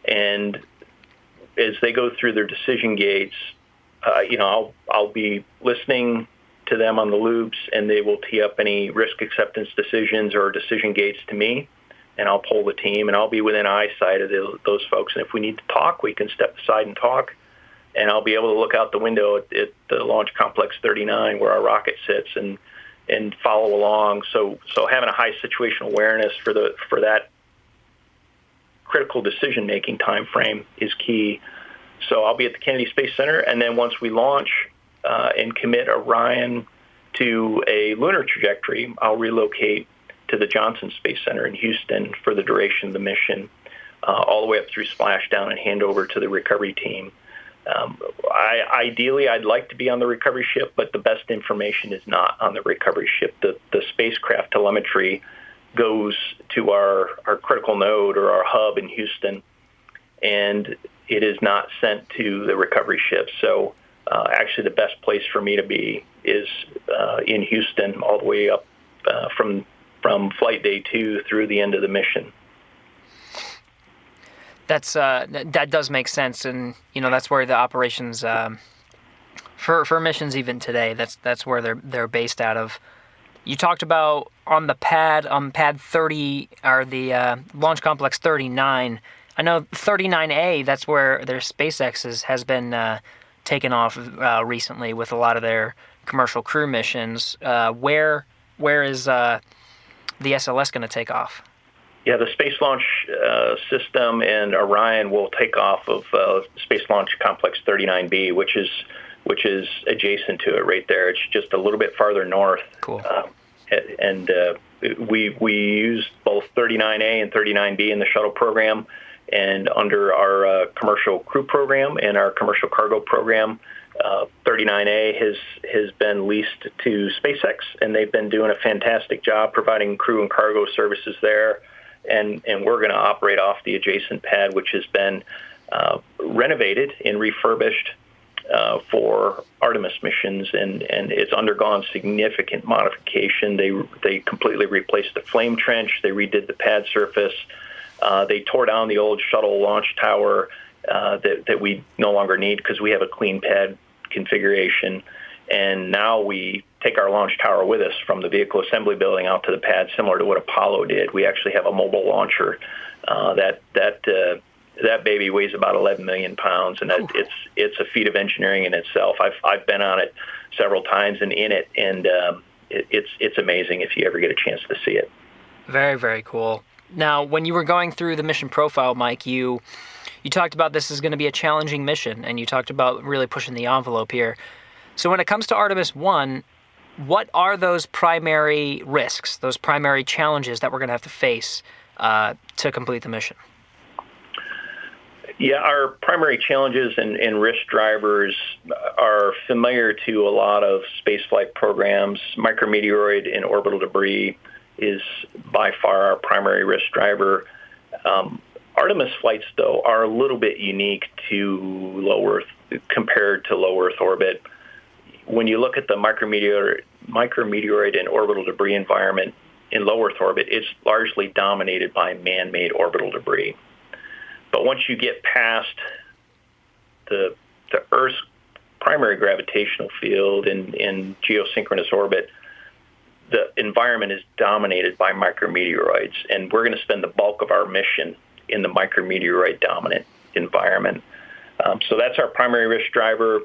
And as they go through their decision gates, I'll be listening to them on the loops, and they will tee up any risk acceptance decisions or decision gates to me. And I'll poll the team, and I'll be within eyesight of those folks. And if we need to talk, we can step aside and talk. And I'll be able to look out the window at the Launch Complex 39 where our rocket sits and follow along. So having a high situational awareness for that critical decision-making time frame is key. So I'll be at the Kennedy Space Center, and then once we launch and commit Orion to a lunar trajectory, I'll relocate to the Johnson Space Center in Houston for the duration of the mission, all the way up through splashdown and handover to the recovery team. Ideally, I'd like to be on the recovery ship, but the best information is not on the recovery ship. The spacecraft telemetry goes to our critical node or our hub in Houston, and it is not sent to the recovery ship. So actually the best place for me to be is in Houston all the way up from flight day 2 through the end of the mission. That does make sense, and that's where the operations for missions even today. That's where they're based out of. You talked about on pad 30, or the Launch Complex 39. I know 39A, that's where their SpaceX has been taken off recently with a lot of their commercial crew missions. Where is the SLS going to take off? Yeah, the Space Launch System and Orion will take off of Space Launch Complex 39B, which is adjacent to it right there. It's just a little bit farther north. Cool. We use both 39A and 39B in the shuttle program, and under our commercial crew program and our commercial cargo program, 39A has been leased to SpaceX, and they've been doing a fantastic job providing crew and cargo services there. And we're going to operate off the adjacent pad, which has been renovated and refurbished for Artemis missions, and it's undergone significant modification. They completely replaced the flame trench. They redid the pad surface. They tore down the old shuttle launch tower that we no longer need because we have a clean pad configuration. And now we take our launch tower with us from the vehicle assembly building out to the pad, similar to what Apollo did. We actually have a mobile launcher. That baby weighs about 11 million pounds, and it's a feat of engineering in itself. I've been on it several times and in it, and it's amazing if you ever get a chance to see it. Very, very cool. Now, when you were going through the mission profile, Mike, you talked about this is going to be a challenging mission, and you talked about really pushing the envelope here. So when it comes to Artemis 1, what are those primary risks, those primary challenges that we're going to have to face to complete the mission? Yeah, our primary challenges and risk drivers are familiar to a lot of spaceflight programs. Micrometeoroid and orbital debris is by far our primary risk driver. Artemis flights, though, are a little bit unique to low Earth compared to low Earth orbit. When you look at the micrometeoroid and orbital debris environment in low Earth orbit, it's largely dominated by man-made orbital debris. But once you get past the Earth's primary gravitational field in geosynchronous orbit, the environment is dominated by micrometeoroids, and we're going to spend the bulk of our mission in the micrometeoroid dominant environment. So that's our primary risk driver.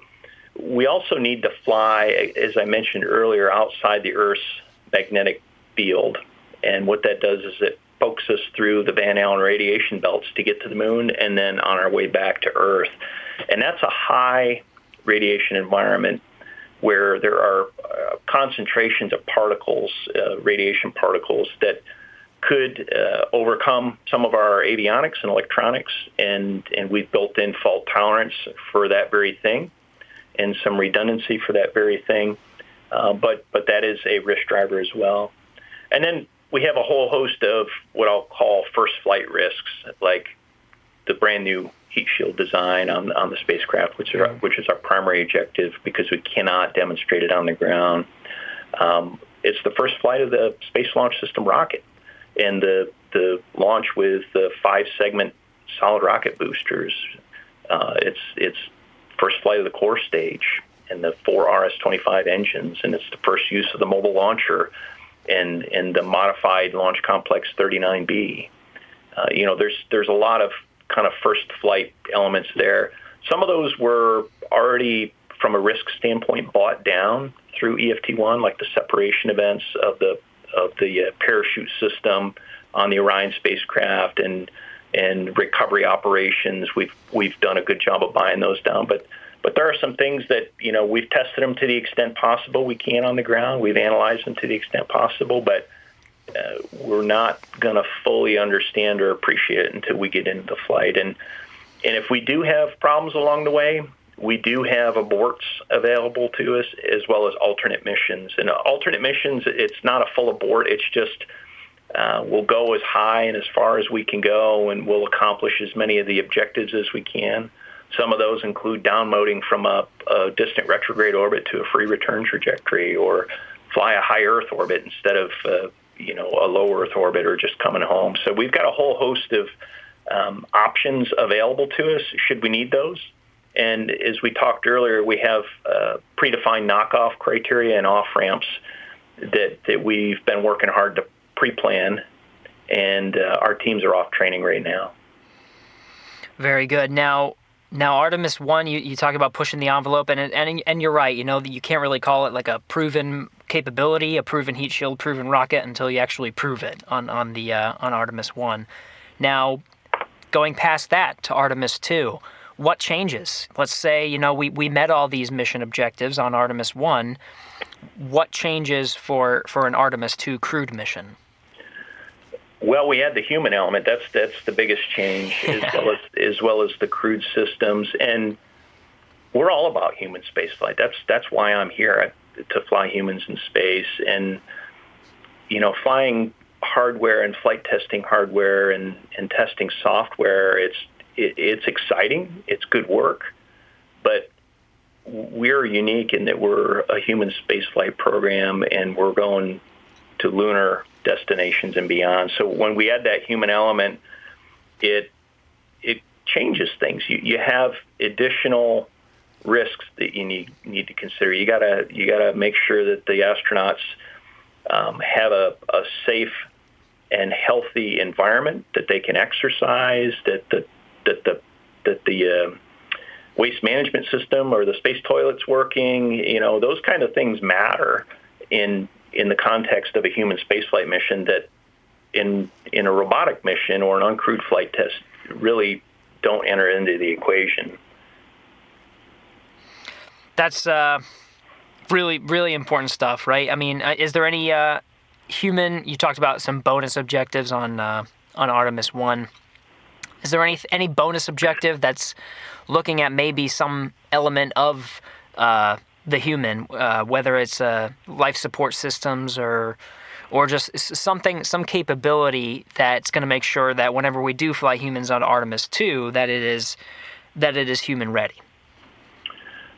We also need to fly, as I mentioned earlier, outside the Earth's magnetic field. And what that does is it pokes us through the Van Allen radiation belts to get to the moon and then on our way back to Earth. And that's a high radiation environment where there are concentrations of particles, radiation particles, that could overcome some of our avionics and electronics. And we've built in fault tolerance for that very thing and some redundancy for that very thing. But that is a risk driver as well. And then we have a whole host of what I'll call first flight risks, like the brand new heat shield design on the spacecraft, which is our primary objective because we cannot demonstrate it on the ground. It's the first flight of the Space Launch System rocket, and the launch with the 5-segment solid rocket boosters. It's first flight of the core stage and the 4 RS-25 engines, and it's the first use of the mobile launcher and the modified Launch Complex 39B. There's a lot of kind of first flight elements there. Some of those were already, from a risk standpoint, bought down through EFT1, like the separation events of the parachute system on the Orion spacecraft and recovery operations. We've done a good job of buying those down, but there are some things that, we've tested them to the extent possible we can on the ground. We've analyzed them to the extent possible, but we're not going to fully understand or appreciate it until we get into the flight. And if we do have problems along the way, we do have aborts available to us as well as alternate missions. And alternate missions, it's not a full abort. It's just we'll go as high and as far as we can go, and we'll accomplish as many of the objectives as we can. Some of those include downmoding from a distant retrograde orbit to a free return trajectory, or fly a high Earth orbit instead of a low Earth orbit, or just coming home. So we've got a whole host of options available to us should we need those. And as we talked earlier, we have predefined knockoff criteria and off-ramps that we've been working hard to pre-plan, and our teams are off training right now. Very good. Now Artemis 1, you talk about pushing the envelope, and you're right. That you can't really call it like a proven capability, a proven heat shield, proven rocket until you actually prove it on Artemis 1. Now, going past that to Artemis 2, what changes? Let's say we met all these mission objectives on Artemis 1. What changes for an Artemis 2 crewed mission? Well, we had the human element. That's the biggest change, as well as the crewed systems. And we're all about human spaceflight. That's why I'm here, to fly humans in space. And flying hardware and flight testing hardware and testing software, it's exciting. It's good work, but we're unique in that we're a human spaceflight program, and we're going to lunar destinations and beyond. So when we add that human element, it changes things. You have additional risks that you need to consider. You gotta make sure that the astronauts have a safe and healthy environment, that they can exercise, that the waste management system or the space toilet's working. Those kind of things matter in the context of a human spaceflight mission that in a robotic mission or an uncrewed flight test really don't enter into the equation. That's really, really important stuff, right? I mean, is there any you talked about some bonus objectives on Artemis 1. Is there any bonus objective that's looking at maybe some element of the human, whether it's life support systems or just some capability that's going to make sure that whenever we do fly humans on Artemis 2, that it is human ready?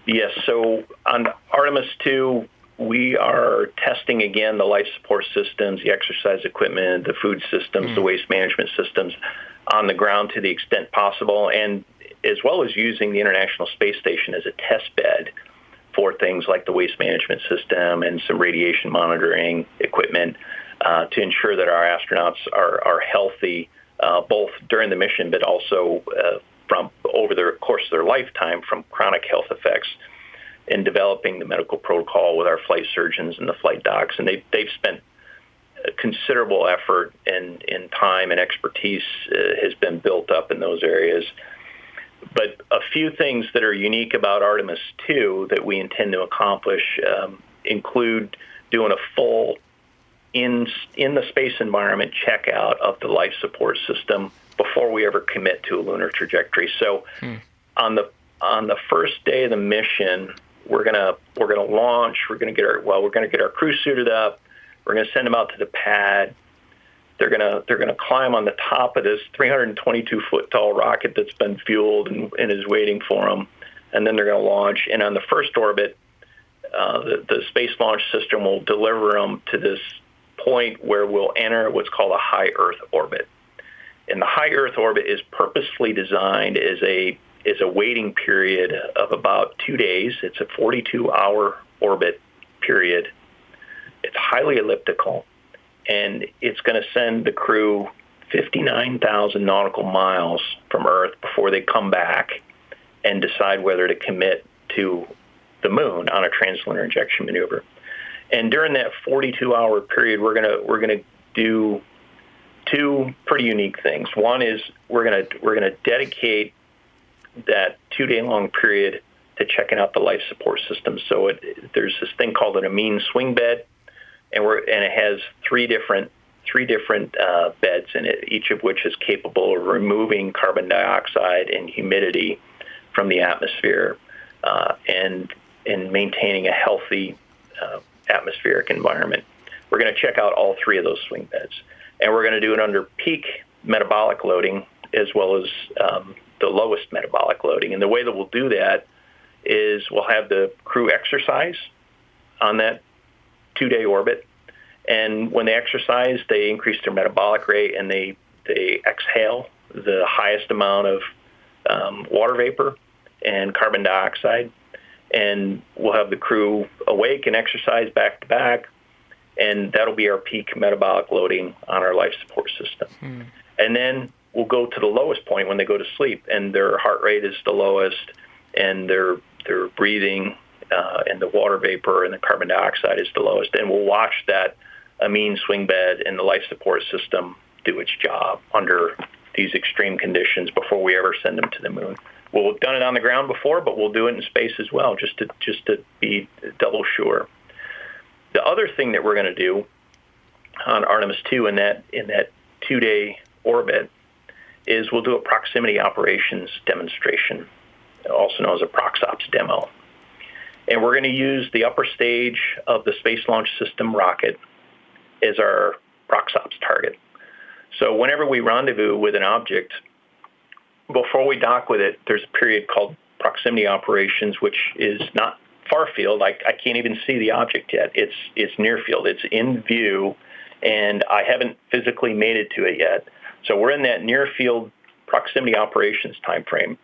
Yes. So on Artemis 2, we are testing again the life support systems, the exercise equipment, the food systems, the waste management systems on the ground to the extent possible, and as well as using the International Space Station as a test bed for things like the waste management system and some radiation monitoring equipment to ensure that our astronauts are healthy both during the mission but also from over the course of their lifetime from chronic health effects, in developing the medical protocol with our flight surgeons and the flight docs. And they've spent a considerable effort and time and expertise has been built up in those areas. But a few things that are unique about Artemis 2 that we intend to accomplish include doing a full in the space environment checkout of the life support system before we ever commit to a lunar trajectory. So on the first day of the mission, we're gonna launch. We're gonna get our crew suited up. We're gonna send them out to the pad. They're gonna climb on the top of this 322-foot tall rocket that's been fueled and is waiting for them, and then they're gonna launch. And on the first orbit, the Space Launch System will deliver them to this point where we'll enter what's called a high Earth orbit. And the high Earth orbit is purposefully designed as a waiting period of about 2 days. It's a 42-hour orbit period. It's highly elliptical, and it's going to send the crew 59,000 nautical miles from Earth before they come back and decide whether to commit to the moon on a translunar injection maneuver. And during that 42-hour period, we're gonna do two pretty unique things. One is we're gonna dedicate that 2-day-long period to checking out the life support system. So there's this thing called an amine swing bed, and it has three different beds in it, each of which is capable of removing carbon dioxide and humidity from the atmosphere and maintaining a healthy atmospheric environment. We're going to check out all three of those swing beds, and we're going to do it under peak metabolic loading as well as the lowest metabolic loading. And the way that we'll do that is we'll have the crew exercise on that 2-day orbit, and when they exercise, they increase their metabolic rate and they exhale the highest amount of water vapor and carbon dioxide. And we'll have the crew awake and exercise back to back, and that'll be our peak metabolic loading on our life support system. And then we'll go to the lowest point when they go to sleep, and their heart rate is the lowest, and their breathing and the water vapor and the carbon dioxide is the lowest. And we'll watch that amine swing bed and the life support system do its job under these extreme conditions before we ever send them to the moon. We'll have done it on the ground before, but we'll do it in space as well, just to be double sure. The other thing that we're going to do on Artemis 2 in that 2-day orbit is we'll do a proximity operations demonstration, also known as a ProxOps demo. And we're going to use the upper stage of the Space Launch System rocket as our ProxOps target. So whenever we rendezvous with an object, before we dock with it, there's a period called proximity operations, which is not far field. I can't even see the object yet. It's near field. It's in view, and I haven't physically made it to it yet. So we're in that near field proximity operations time frame.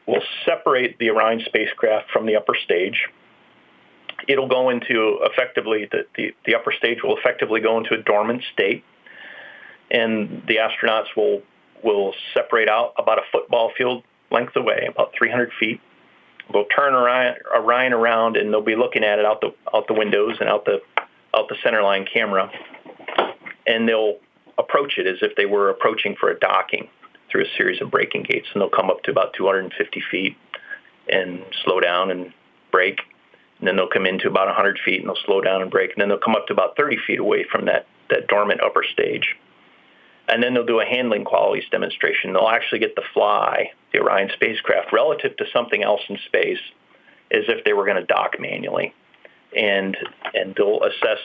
We'll separate the Orion spacecraft from the upper stage. It'll go into effectively, the upper stage will effectively go into a dormant state, and the astronauts will separate out about a football field length away, about 300 feet. We'll turn Orion around, and they'll be looking at it out the windows and out the centerline camera, and they'll approach it as if they were approaching for a docking through a series of braking gates, and they'll come up to about 250 feet and slow down and brake, and then they'll come into about 100 feet and they'll slow down and brake, and then they'll come up to about 30 feet away from that dormant upper stage. And then they'll do a handling qualities demonstration. They'll actually get to fly the Orion spacecraft relative to something else in space as if they were going to dock manually. And they'll assess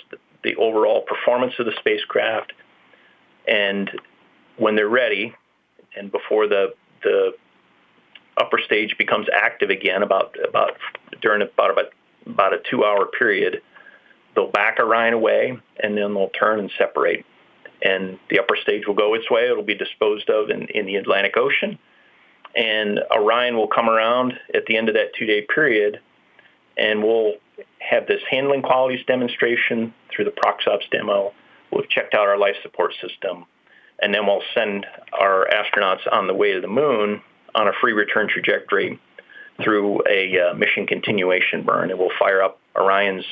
the overall performance of the spacecraft. And when they're ready, and before the upper stage becomes active again, during about a 2-hour period, they'll back Orion away, and then they'll turn and separate. And the upper stage will go its way. It'll be disposed of in the Atlantic Ocean. And Orion will come around at the end of that 2-day period, and we'll have this handling qualities demonstration through the ProxOps demo. We'll have checked out our life support system, and then we'll send our astronauts on the way to the moon on a free return trajectory through a mission continuation burn. And we'll fire up Orion's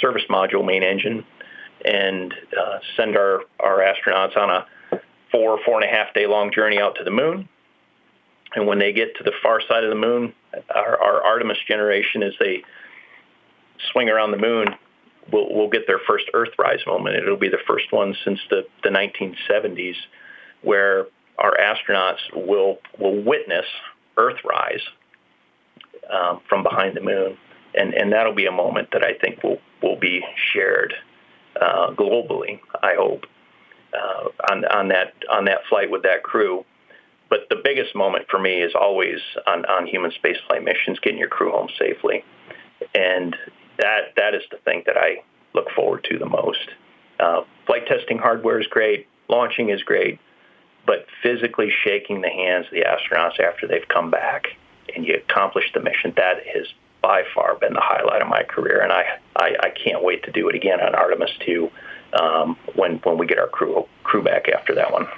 service module main engine and send our astronauts on a 4.5 day long journey out to the moon. And when they get to the far side of the moon, our Artemis generation, as they swing around the moon, will get their first Earthrise moment. It'll be the first one since the 1970s, where our astronauts will witness Earthrise from behind the moon. And that'll be a moment that I think will be shared globally, I hope, on that flight with that crew. But the biggest moment for me is always on human spaceflight missions, getting your crew home safely. And that is the thing that I look forward to the most. Flight testing hardware is great, launching is great, but physically shaking the hands of the astronauts after they've come back and you accomplish the mission, that has by far been the highlight of my career. And I can't wait to do it again on Artemis 2 when we get our crew back after that one.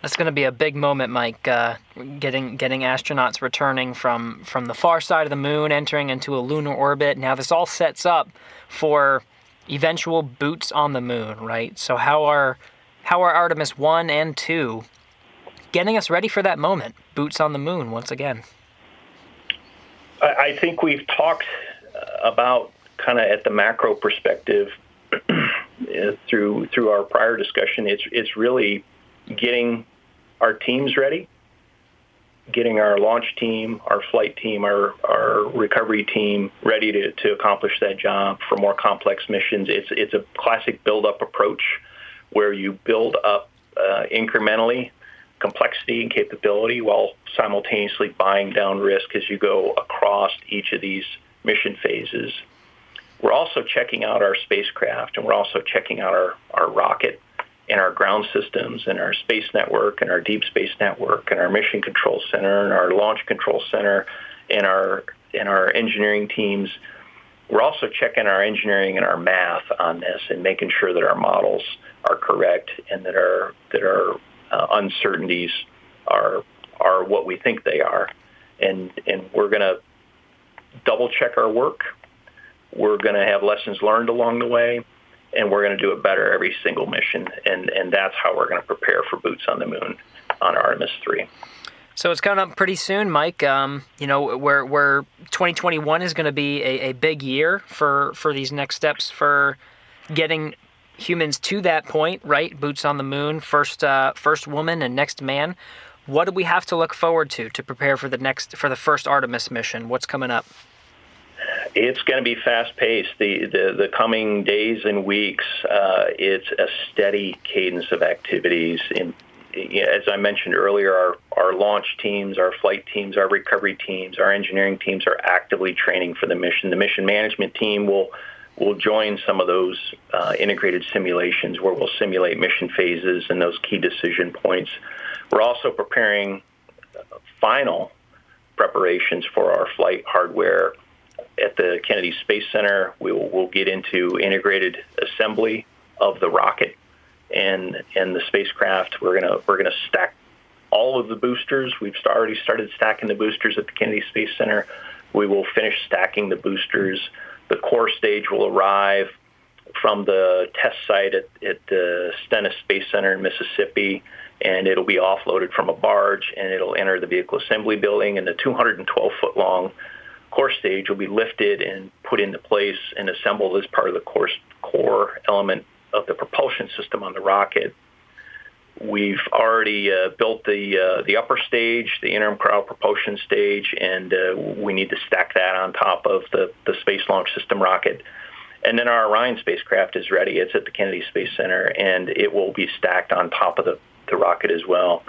That's going to be a big moment, Mike, getting astronauts returning from the far side of the moon, entering into a lunar orbit. Now this all sets up for eventual boots on the moon, right? So how are Artemis 1 and 2 getting us ready for that moment, boots on the moon once again? I think we've talked about kind of at the macro perspective through our prior discussion. It's really getting our teams ready, getting our launch team, our flight team, our recovery team ready to accomplish that job for more complex missions. It's a classic build-up approach where you build up incrementally complexity and capability while simultaneously buying down risk as you go across each of these mission phases. We're also checking out our spacecraft, and we're also checking out our rocket and our ground systems and our space network and our deep space network and our mission control center and our launch control center and our engineering teams. we're also checking our engineering and our math on this and making sure that our models are correct and that our uncertainties are what we think they are. And we're going to double check our work. We're going to have lessons learned along the way, and we're going to do it better every single mission. And that's how we're going to prepare for boots on the moon on Artemis 3. So it's coming up pretty soon, Mike. Where 2021 is going to be a big year for these next steps for getting humans to that point, right? Boots on the moon, first woman and next man. What do we have to look forward to prepare for the first Artemis mission? What's coming up? It's going to be fast-paced. The coming days and weeks, it's a steady cadence of activities. As I mentioned earlier, our launch teams, our flight teams, our recovery teams, our engineering teams are actively training for the mission. The mission management team will join some of those integrated simulations where we'll simulate mission phases and those key decision points. We're also preparing final preparations for our flight hardware. At the Kennedy Space Center, we'll get into integrated assembly of the rocket and the spacecraft. We're gonna stack all of the boosters. We've already started stacking the boosters at the Kennedy Space Center. We will finish stacking the boosters. The core stage will arrive from the test site at the Stennis Space Center in Mississippi, and it'll be offloaded from a barge, and it'll enter the vehicle assembly building, and the 212-foot long core stage will be lifted and put into place and assembled as part of the core element of the propulsion system on the rocket. We've already built the upper stage, the interim cryo propulsion stage, and we need to stack that on top of the Space Launch System rocket. And then our Orion spacecraft is ready. It's at the Kennedy Space Center, and it will be stacked on top of the rocket as well.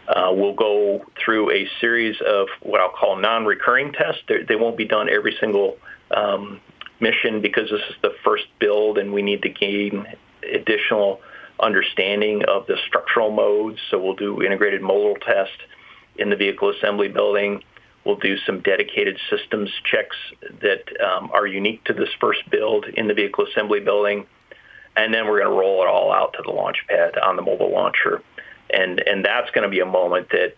We'll go through a series of what I'll call non-recurring tests. They won't be done every single mission because this is the first build, and we need to gain additional understanding of the structural modes. So we'll do integrated modal test in the vehicle assembly building. We'll do some dedicated systems checks that are unique to this first build in the vehicle assembly building. And then we're going to roll it all out to the launch pad on the mobile launcher. And that's going to be a moment that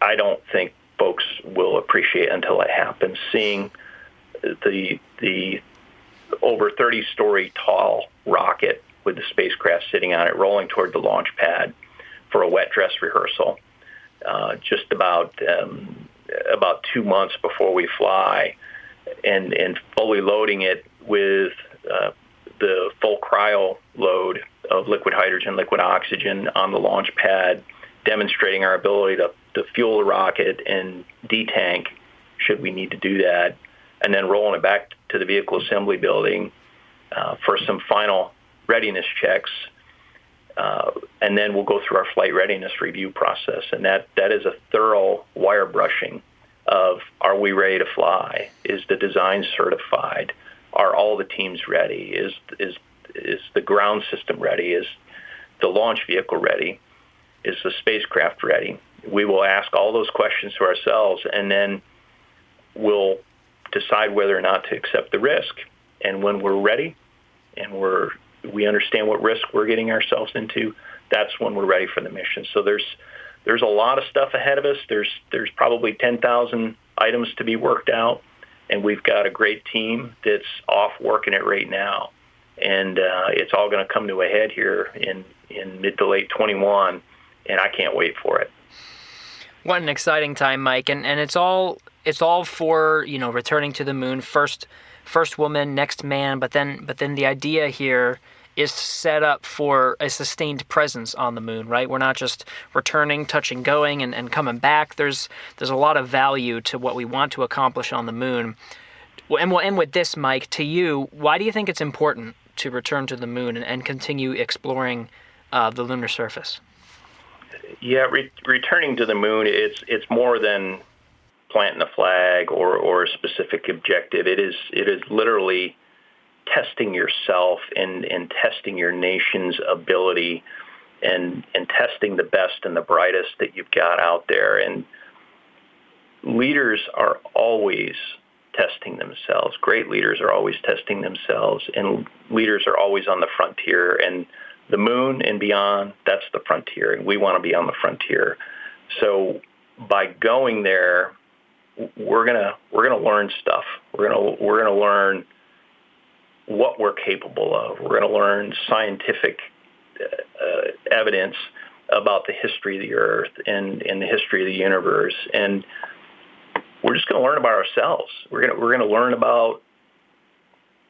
I don't think folks will appreciate until it happens. Seeing the over 30-story tall rocket with the spacecraft sitting on it, rolling toward the launch pad for a wet dress rehearsal, just about 2 months before we fly, and fully loading it with the full cryo load of liquid hydrogen, liquid oxygen on the launch pad, demonstrating our ability to fuel the rocket and detank should we need to do that, and then rolling it back to the vehicle assembly building for some final readiness checks, and then we'll go through our flight readiness review process, and that is a thorough wire brushing of, are we ready to fly? Is the design certified? Are all the teams ready? Is the ground system ready? Is the launch vehicle ready? Is the spacecraft ready? We will ask all those questions to ourselves, and then we'll decide whether or not to accept the risk. And when we're ready and we understand what risk we're getting ourselves into, that's when we're ready for the mission. So there's a lot of stuff ahead of us. There's probably 10,000 items to be worked out, and we've got a great team that's off working it right now. And it's all going to come to a head here in mid to late 21, and I can't wait for it. What an exciting time, Mike, and it's all for returning to the moon, first woman, next man, but then the idea here is set up for a sustained presence on the moon, right? We're not just returning, touching, going, and coming back. There's a lot of value to what we want to accomplish on the moon. And we'll end with this, Mike. To you, why do you think it's important to return to the moon and continue exploring the lunar surface? Yeah, returning to the moon, it's more than planting a flag or a specific objective. It is literally testing yourself and testing your nation's ability and testing the best and the brightest that you've got out there. And leaders are always testing themselves. Great leaders are always testing themselves, and leaders are always on the frontier. And the moon and beyond, that's the frontier, and we want to be on the frontier. So by going there, we're gonna learn stuff. We're gonna learn what we're capable of. We're gonna learn scientific evidence about the history of the Earth and the history of the universe, and we're just going to learn about ourselves. We're going to learn about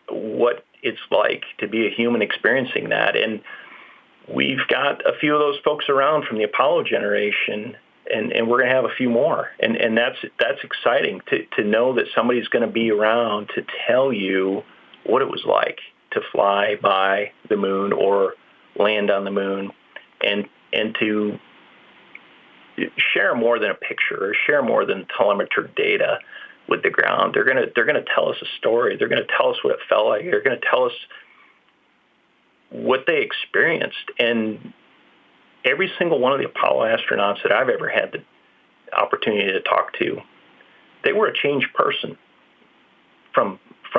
what it's like to be a human experiencing that. And we've got a few of those folks around from the Apollo generation, and we're going to have a few more. And that's exciting to know that somebody's going to be around to tell you what it was like to fly by the moon or land on the moon, and to share more than a picture or share more than telemetric data with the ground. They're gonna tell us a story. They're gonna tell us what it felt like. They're gonna tell us what they experienced. And every single one of the Apollo astronauts that I've ever had the opportunity to talk to, they were a changed person from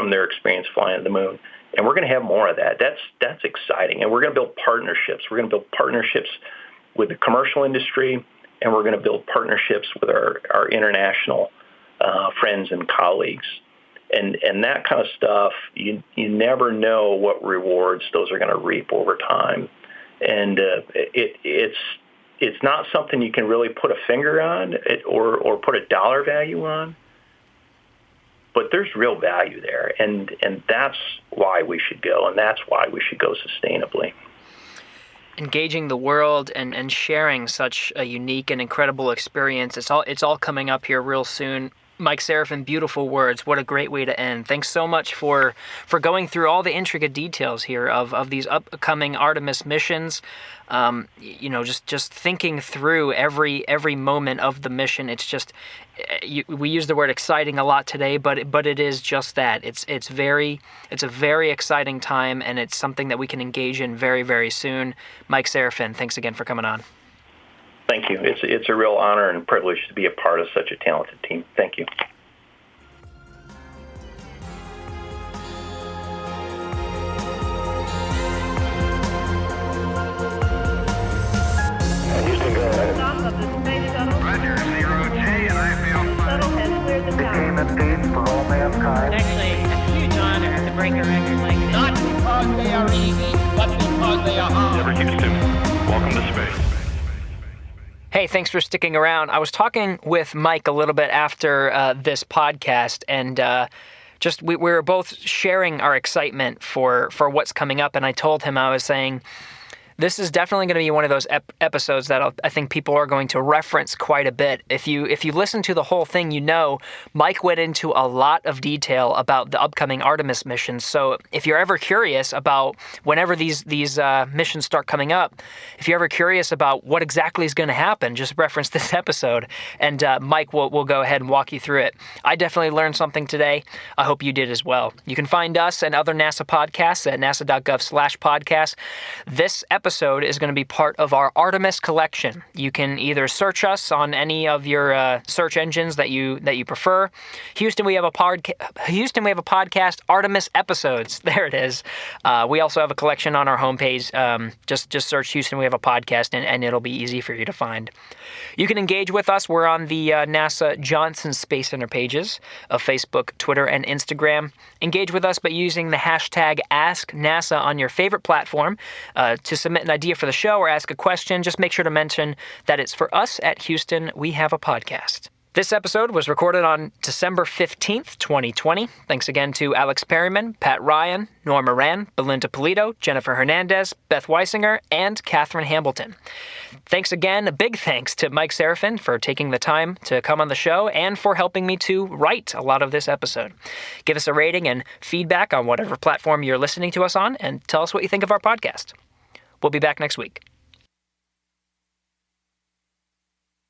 their experience flying to the moon. And we're going to have more of that. That's exciting. And we're going to build partnerships. We're going to build partnerships with the commercial industry, and we're going to build partnerships with our international friends and colleagues. And that kind of stuff, you never know what rewards those are going to reap over time. And it's not something you can really put a finger on or put a dollar value on. But there's real value there, and that's why we should go, and that's why we should go sustainably. Engaging the world and sharing such a unique and incredible experience. It's all coming up here real soon. Mike Seraphin, beautiful words. What a great way to end. Thanks so much for going through all the intricate details here of these upcoming Artemis missions. Just thinking through every moment of the mission. It's just, we use the word exciting a lot today, but it is just that. It's a very exciting time, and it's something that we can engage in very, very soon. Mike Seraphin, thanks again for coming on. Thank you. It's a real honor and privilege to be a part of such a talented team. Thank you. Houston, go ahead. Stop of the space shuttle. Roger, 0J, and I feel Shuttle has cleared the tower. a stage for all mankind. Actually, a huge honor to break a record like this. Not because they are easy, but because they are hard. Houston, welcome to space. Hey, thanks for sticking around. I was talking with Mike a little bit after this podcast, and we were both sharing our excitement for what's coming up, and I told him, I was saying, this is definitely going to be one of those episodes that I think people are going to reference quite a bit. If you listen to the whole thing, Mike went into a lot of detail about the upcoming Artemis missions. So if you're ever curious about whenever these missions start coming up, if you're ever curious about what exactly is going to happen, just reference this episode, and Mike will go ahead and walk you through it. I definitely learned something today. I hope you did as well. You can find us and other NASA podcasts at nasa.gov/podcast. This episode is going to be part of our Artemis collection. You can either search us on any of your search engines that you prefer. Houston, we have a podcast, Artemis episodes. There it is. We also have a collection on our homepage. Just search Houston, we have a podcast, and it'll be easy for you to find. You can engage with us. We're on the NASA Johnson Space Center pages of Facebook, Twitter, and Instagram. Engage with us by using the hashtag AskNASA on your favorite platform to submit an idea for the show or ask a question. Just make sure to mention that it's for us at Houston We Have a Podcast. This episode was recorded on December 15th, 2020. Thanks again to Alex Perryman, Pat Ryan, Norma Rand, Belinda Polito, Jennifer Hernandez, Beth Weisinger, and Catherine Hambleton. Thanks again, a big thanks to Mike Seraphin for taking the time to come on the show and for helping me to write a lot of this episode. Give us a rating and feedback on whatever platform you're listening to us on, and tell us what you think of our podcast. We'll be back next week.